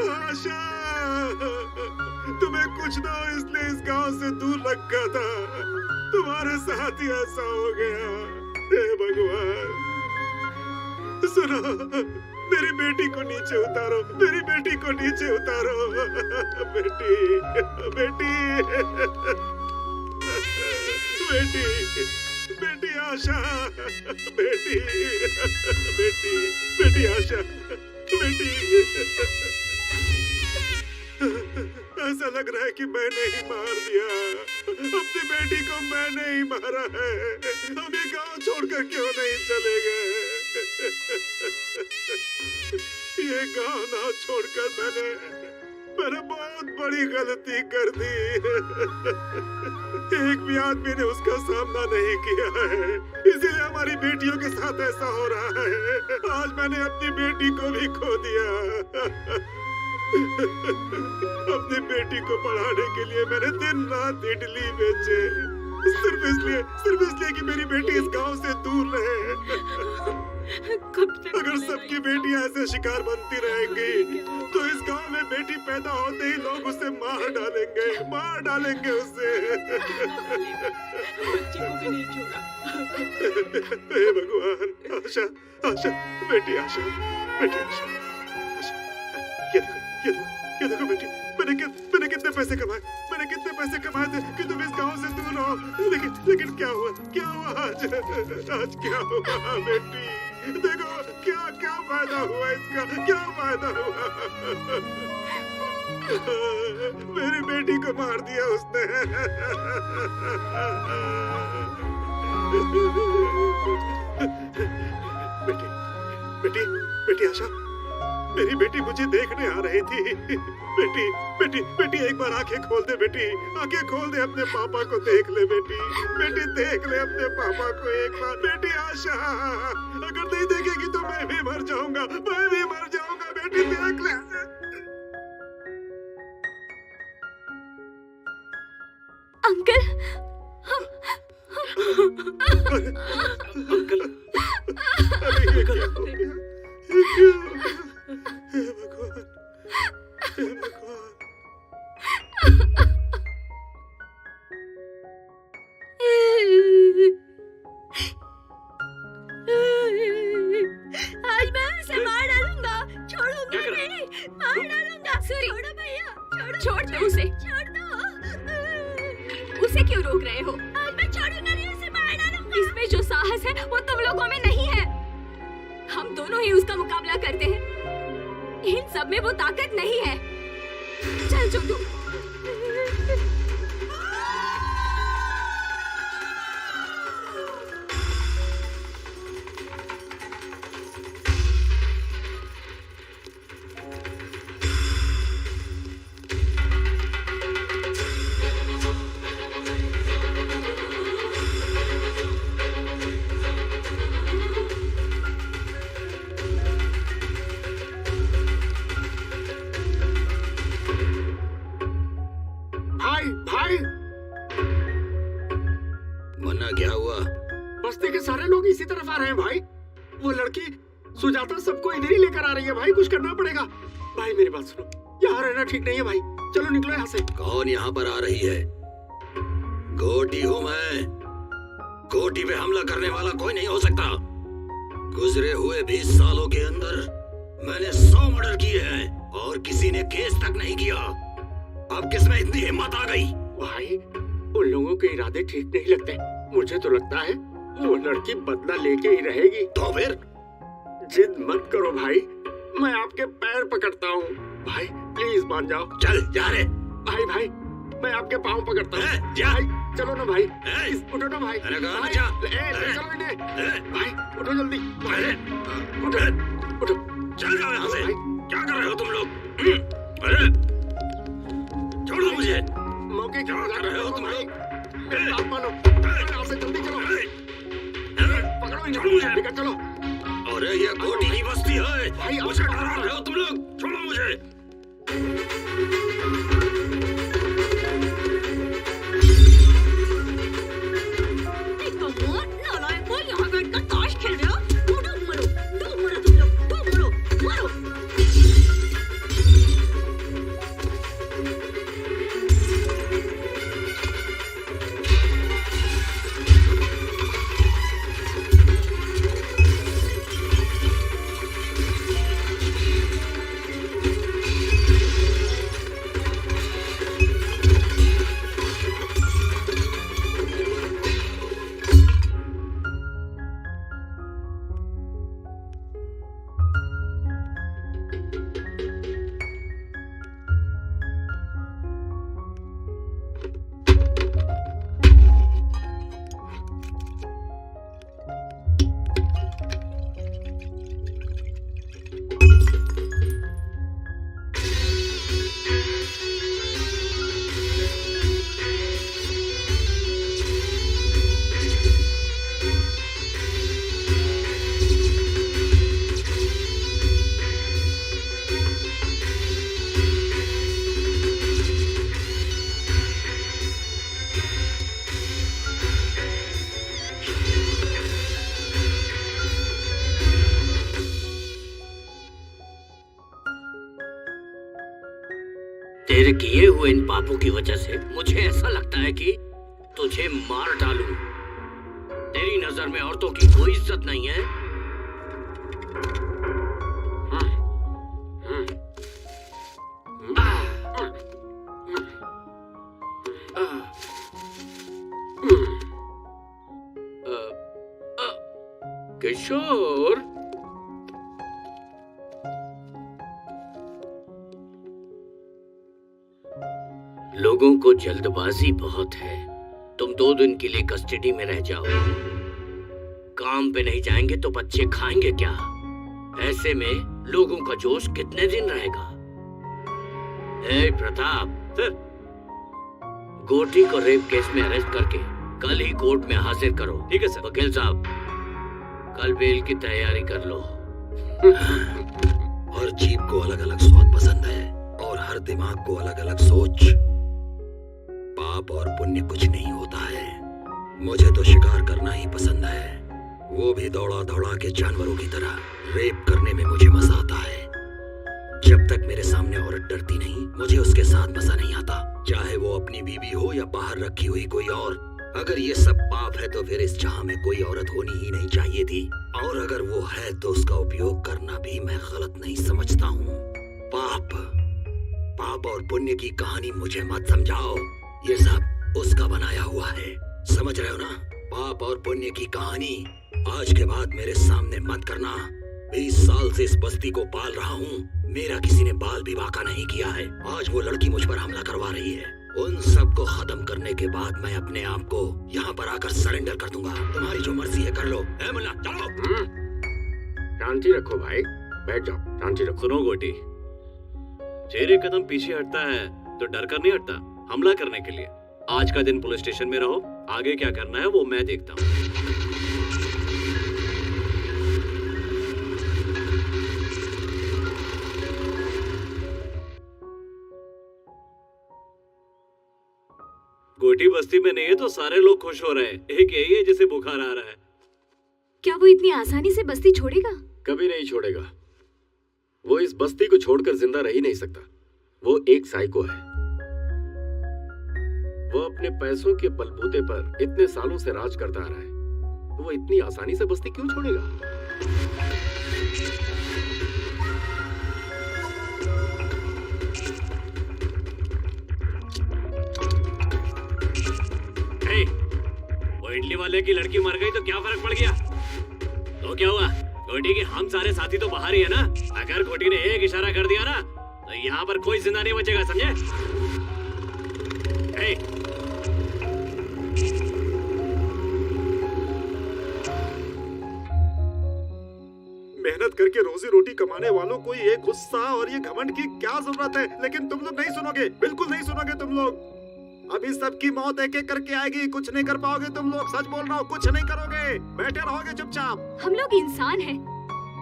आशा, तुम्हें कुछ ना हो इसलिए इस गांव से दूर रखा था। तुम्हारे साथ ही ऐसा हो गया। हे भगवान, सुनो, मेरी बेटी को नीचे उतारो, मेरी बेटी को नीचे उतारो। बेटी, बेटी, बेटी, बेटी आशा, बेटी, बेटी, बेटी आशा, बेटी। ऐसा लग रहा है कि मैंने ही मार दिया। अपनी बेटी को मैंने ही मारा है। हम ये गांव छोड़कर क्यों नहीं चले गए? ये गांव ना छोड़कर मैंने बहुत बड़ी गलती कर दी। एक भी आदमी ने उसका सामना नहीं किया है, इसीलिए हमारी बेटियों के साथ ऐसा हो रहा है। आज मैंने अपनी बेटी को भी खो दिया। अपनी बेटी को पढ़ाने के लिए मैंने दिन रात इडली बेचे, सिर्फ इसलिए कि मेरी बेटी इस गांव से दूर रहे। अगर सबकी बेटियां ऐसे शिकार बनती रहेंगी तो इस गांव में बेटी पैदा होते ही लोग उसे मार डालेंगे उसे। बच्ची को भी नहीं छोड़ा। हे भगवान, आशा, आशा, बेटी आशा, बेटी आशा, आशा, ये देखो बेटी, मैंने कितने पैसे कमाए, थे कि तुम इस गांव से दूर रहो, लेकिन क्या हुआ आज क्या हुआ बेटी? देखो क्या फायदा हुआ इसका, क्या फायदा हुआ? मेरी बेटी को मार दिया उसने। बेटी आशा, मेरी बेटी मुझे देखने आ रही थी। बेटी एक बार आंखें खोल दे बेटी, आंखें खोल दे, अपने पापा को देख ले बेटी, देख ले अपने पापा को एक बार। बेटी आशा, अगर नहीं देखेगी तो मैं भी मर जाऊंगा, बेटी देख ले। अंकल, अंकल, अरे ये क्या हो गया? हे भगवान, हे भगवान। आज मैं उसे मार डालूंगा, छोड़ूंगा नहीं, मार डालूंगा। छोड़ो भैया, छोड़ दो उसे। छोड़ दो। उसे क्यों रोक रहे हो? आज मैं छोड़ूंगा नहीं, उसे मार डालूंगा। इसमें जो साहस है वो तुम लोगों में नहीं है। हम दोनों ही उसका मुकाबला करते हैं। इन सब में वो ताकत नहीं है। चल छोटू। भाई मन्ना, क्या हुआ? बस्ती के सारे लोग इसी तरफ आ रहे हैं भाई। वो लड़की सुजाता सबको इधर ही लेकर आ रही है भाई, कुछ करना पड़ेगा। भाई मेरी बात सुनो, यहाँ रहना ठीक नहीं है भाई, चलो निकलो यहाँ से। कौन यहाँ पर आ रही है? गोटी हूँ मैं। गोटी पे हमला करने वाला कोई नहीं हो सकता। गुजरे हुए 20 सालों के अंदर मैंने 100 मर्डर किए हैं और किसी ने केस तक नहीं किया। अब किसमें इतनी हिम्मत आ गई? भाई उन लोगों के इरादे ठीक नहीं लगते। मुझे तो लगता है वो लड़की बदला लेके ही रहेगी। तो फिर? जिद मत करो भाई, मैं आपके पैर पकड़ता हूँ। भाई प्लीज मान जाओ। चल जा रे। भाई मैं आपके पाँव पकड़ता हूँ। जा। भाई चलो ना भाई, ए, उठो ना भाई। अरे कहाँ भाई, जा? ले चलो इन्हें। भाई उठो जल्दी। भाई अरे, उठो। चल जाओ यहाँ से। भाई, क्या कर रहे हो तुम लोग? अरे छोड़ो मुझे। मौके की क्या कर रहे हो तुम लोग? मेरी बात मानो, यहाँ से जल्दी चलो। पकड़ो इन्हें, छोड़ो मुझे। लेकर चलो। अरे ये गोटी की बस्ती है, भाई, मुझे डरा रहे हो तुम लोग। छोड़ो मुझे। यहाँ बैठकर ताश खेल रहे हो? डूब मरो तुम लोग, डूब मरो, मरो। तेरे किए हुए इन पापों की वजह से मुझे ऐसा लगता है कि तुझे मार डालूं। तेरी नजर में औरतों की कोई इज्जत नहीं है, किशोर, लोगों को जल्दबाजी बहुत है। तुम 2 दिन के लिए कस्टडी में रह जाओ। काम पे नहीं जाएंगे तो बच्चे खाएंगे क्या? ऐसे में लोगों का जोश कितने दिन रहेगा? ए प्रताप सर, गोटी को रेप केस में अरेस्ट करके कल ही कोर्ट में हाजिर करो। ठीक है सर। वकील साहब, कल बेल की तैयारी कर लो। हर जीभ को अलग अलग स्वाद पसंद है और हर दिमाग को अलग अलग सोच। पाप और पुण्य कुछ नहीं होता है। मुझे तो शिकार करना ही पसंद है, वो भी दौड़ा दौड़ा के जानवरों की तरह। रेप करने में मुझे मजा आता है। जब तक मेरे सामने औरत डरती नहीं, मुझे उसके साथ मजा नहीं आता, चाहे वो अपनी बीवी हो या बाहर रखी हुई कोई और। अगर ये सब पाप है तो फिर इस जहां में कोई औरत होनी ही नहीं चाहिए थी, और अगर वो है तो उसका उपयोग करना भी मैं गलत नहीं समझता हूँ। पाप और पुण्य की कहानी मुझे मत समझाओ, ये सब उसका बनाया हुआ है। समझ रहे हो ना? पाप और पुण्य की कहानी आज के बाद मेरे सामने मत करना। 20 साल से इस बस्ती को पाल रहा हूँ, मेरा किसी ने बाल भी बांका नहीं किया है। आज वो लड़की मुझ पर हमला करवा रही है। उन सब को खत्म करने के बाद मैं अपने आप को यहाँ पर आकर सरेंडर कर दूंगा। तुम्हारी जो मर्जी है कर लो। ए मुन्ना, चलो। शांति रखो भाई, बैठ जाओ, शांति रखो। सुनो गोटी, शेर एक कदम पीछे हटता है तो डर कर नहीं हटता, हमला करने के लिए। आज का दिन पुलिस स्टेशन में रहो, आगे क्या करना है वो मैं देखता हूँ। गोटी बस्ती में नहीं है तो सारे लोग खुश हो रहे हैं। एक यही है जिसे बुखार आ रहा है। क्या वो इतनी आसानी से बस्ती छोड़ेगा? कभी नहीं छोड़ेगा। वो इस बस्ती को छोड़कर जिंदा रह ही नहीं सकता। वो एक साइको है। वो अपने पैसों के बलबूते पर इतने सालों से राज करता आ रहा है, तो वो इतनी आसानी से बस्ती क्यों छोड़ेगा? वो इडली वाले की लड़की मर गई तो क्या फर्क पड़ गया? तो क्या हुआ? गोटी के हम सारे साथी तो बाहर ही है ना। अगर गोटी ने एक इशारा कर दिया ना तो यहाँ पर कोई जिंदा नहीं बचेगा, समझे? मेहनत करके रोजी रोटी कमाने वालों को ये गुस्सा और ये घमंड की क्या जरूरत है? लेकिन तुम लोग नहीं सुनोगे, बिल्कुल नहीं सुनोगे तुम लोग। अभी सबकी मौत एक एक करके आएगी, कुछ नहीं कर पाओगे तुम लोग। सच बोल रहा हूँ, कुछ नहीं करोगे, बैठे रहोगे चुपचाप। हम लोग इंसान हैं,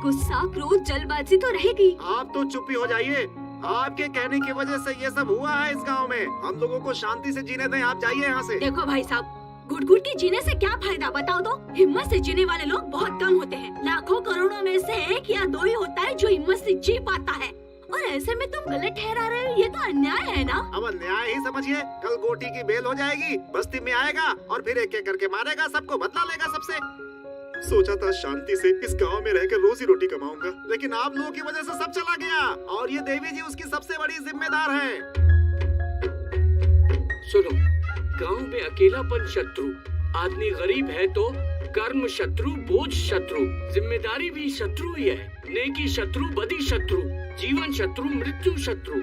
गुस्सा, क्रोध, जल्दबाजी तो रहेगी। आप तो चुप ही हो जाइए। आपके कहने की वजह से ये सब हुआ है इस गांव में। हम लोगों को शांति से जीने दें, आप जाइए यहाँ से। देखो भाई साहब, गुट-गुट के जीने से क्या फायदा बताओ तो? हिम्मत से जीने वाले लोग बहुत कम होते हैं। लाखों करोड़ों में से 1 या 2 ही होता है जो हिम्मत से जी पाता है। और ऐसे में तुम गलत ठहरा रहे हो, ये तो अन्याय है ना? अब अन्याय ही समझिए। कल गोटी की बेल हो जाएगी, बस्ती में आएगा और फिर एक एक करके मारेगा सबको, बदला लेगा सबसे। सोचा था शांति से इस गांव में रहकर रोजी रोटी कमाऊंगा, लेकिन आप लोगों की वजह से सब चला गया। और ये देवी जी उसकी सबसे बड़ी जिम्मेदार है। सुनो, गांव में अकेलापन शत्रु, आदमी गरीब है तो कर्म शत्रु, बोझ शत्रु, जिम्मेदारी भी शत्रु ही है। नेकी शत्रु, बदी शत्रु, जीवन शत्रु, मृत्यु शत्रु।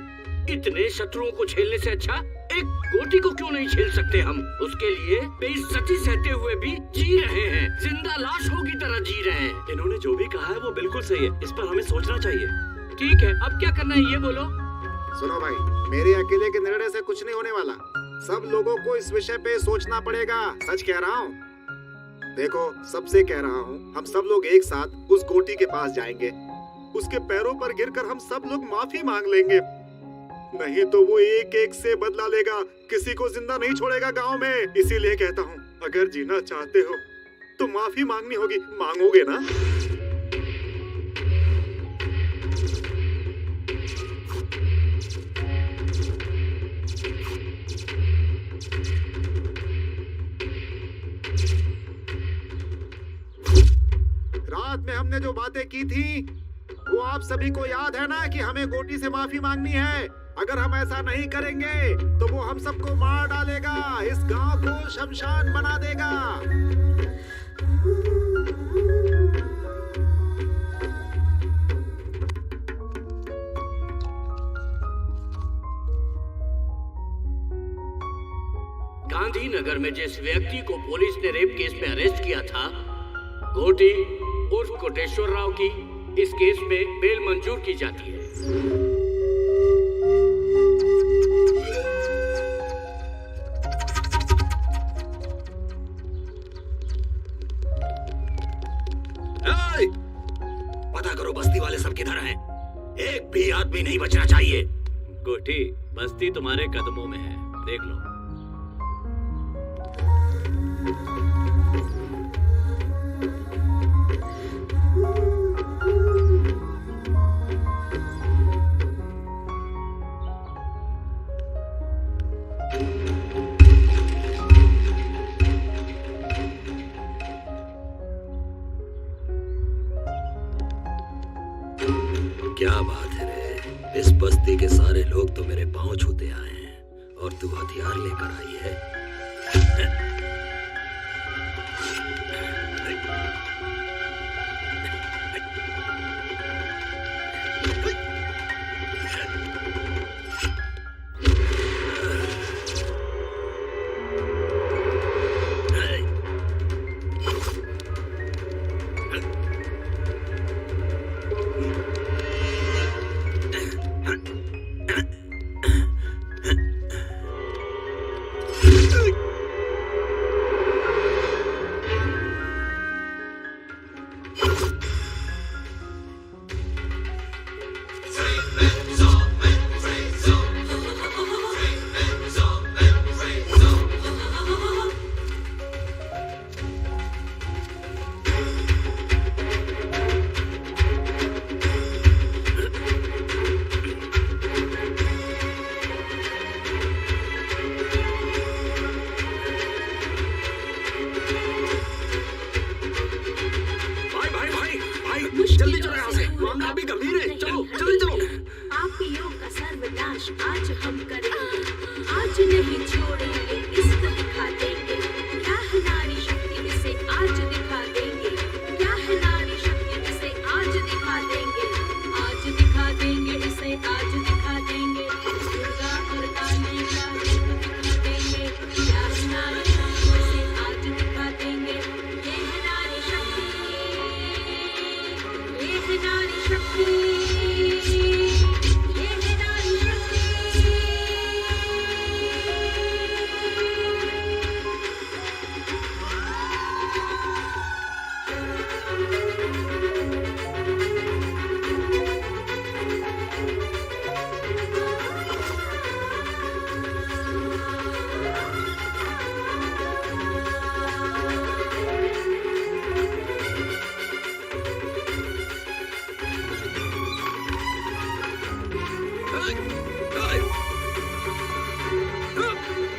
इतने शत्रुओं को झेलने से अच्छा एक गोटी को क्यों नहीं झेल सकते हम? उसके लिए बेइज्जती सहते हुए भी जी रहे हैं, जिंदा लाशों की तरह जी रहे हैं। इन्होंने जो भी कहा है वो बिल्कुल सही है, इस पर हमें सोचना चाहिए। ठीक है, अब क्या करना है ये बोलो। सुनो भाई, मेरे अकेले के निर्णय से कुछ नहीं होने वाला। सब लोगों को इस विषय पे सोचना पड़ेगा। सच कह रहा हूँ। देखो, सबसे कह रहा हूँ, हम सब लोग एक साथ उस गोटी के पास जाएंगे। उसके पैरों पर गिरकर हम सब लोग माफी मांग लेंगे। नहीं तो वो एक एक से बदला लेगा, किसी को जिंदा नहीं छोड़ेगा गांव में। इसीलिए कहता हूँ, अगर जीना चाहते हो तो माफी मांगनी होगी। मांगोगे ना? रात में हमने जो बातें की थी वो आप सभी को याद है ना, कि हमें गोटी से माफी मांगनी है। अगर हम ऐसा नहीं करेंगे तो वो हम सबको मार डालेगा, इस गांव को शमशान बना देगा। गांधीनगर में जिस व्यक्ति को पुलिस ने रेप केस में अरेस्ट किया था, गोटी उर्फ कोटेश्वर राव की इस केस में बेल मंजूर की जाती है। पता करो बस्ती वाले सब किधर हैं? एक भी आदमी नहीं बचना चाहिए। कोठी, बस्ती तुम्हारे कदमों में है, देख लो। क्या बात है रे, इस बस्ती के सारे लोग तो मेरे पांव छूते आए हैं और तू हथियार लेकर आई है। जल्दी चलो यहाँ से, मामला अभी गंभीर है। चलो जल्दी चलो। पापियों का सर्वनाश आज हम करेंगे, आज नहीं छोड़ेंगे, इसको दिखा देंगे। क्या है नारी शक्ति, इसे आज दिखा देंगे। क्या है नारी शक्ति, इसे आज दिखा देंगे। आज दिखा देंगे, इसे आज दिखा देंगे। दुर्गा और काली का रूप दिखा देंगे। क्या है नारी शक्ति, इसे आज दिखा देंगे। ये है नारी शक्ति, ये है नारी शक्ति, ये है नारी शक्ति।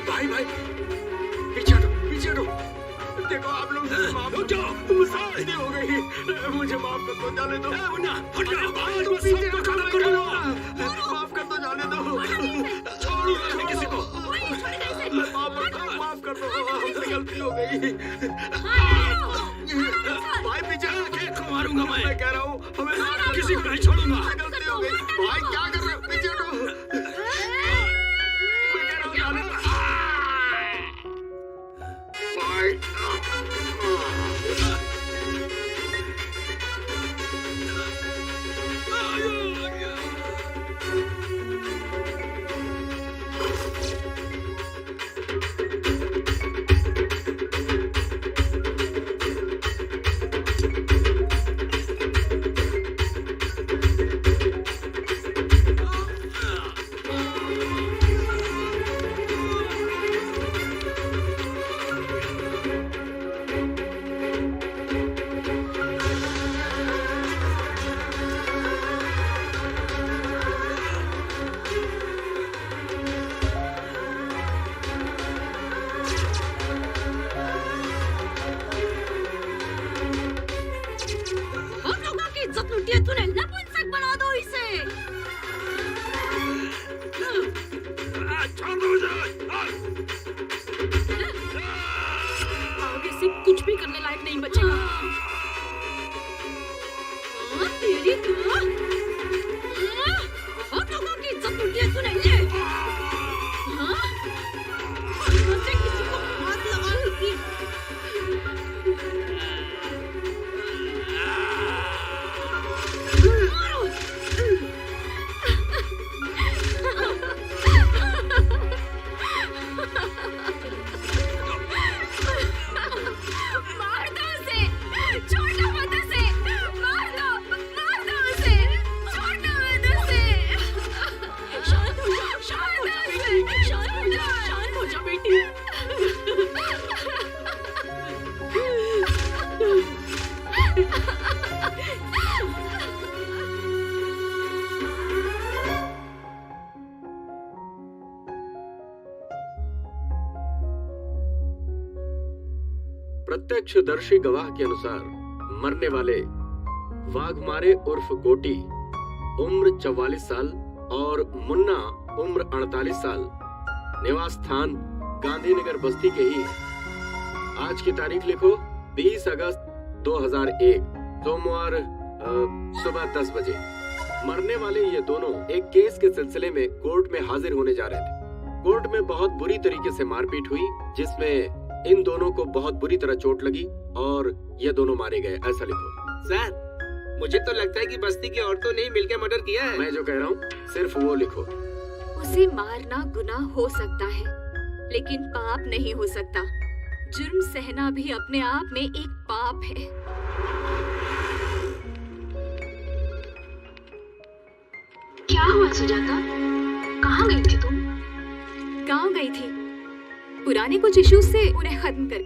भाई भाई, पीछे हटो, पीछे हटो। देखो आप लोग माफ गलती हो गई, मुझे माफ कर दो, जाने दो। हट जाओ, पीछे खत्म कर दो, माफ कर दो, जाने दो। छोड़ो किसी को, माफ कर दो, हमसे गलती हो गई। भाई पीछे हटो, मारूंगा मैं कह रहा हूँ, हमें किसी को नहीं छोड़ूंगा। गलती हो गई भाई, क्या कर रहे हो? पीछे हटो, मैं कह रहा हूँ जाने दो। भाई प्रत्यक्षदर्शी गवाह के अनुसार मरने वाले वाघमारे उर्फ गोटी उम्र 44 साल और मुन्ना उम्र 48 साल, निवास स्थान गांधीनगर बस्ती के ही हैं। आज की तारीख लिखो 20 अगस्त 2001 सोमवार सुबह 10 बजे। मरने वाले ये दोनों एक केस के सिलसिले में कोर्ट में हाजिर होने जा रहे थे। कोर्ट में बहुत बुरी तरीके से मारपीट हुई, जिसमें इन दोनों को बहुत बुरी तरह चोट लगी और ये दोनों मारे गए। ऐसा लिखो। सर, मुझे तो लगता है कि बस्ती की औरतों ने मिलकर मर्डर किया है। मैं जो कह रहा हूँ सिर्फ वो लिखो। उसे मारना गुनाह हो सकता है, लेकिन पाप नहीं हो सकता। जुर्म सहना भी अपने आप में एक पाप है। क्या हुआ सुजाता? कहाँ गई थी तुम? गांव गई थी, पुराने कुछ इश्यूज से उन्हें खत्म कर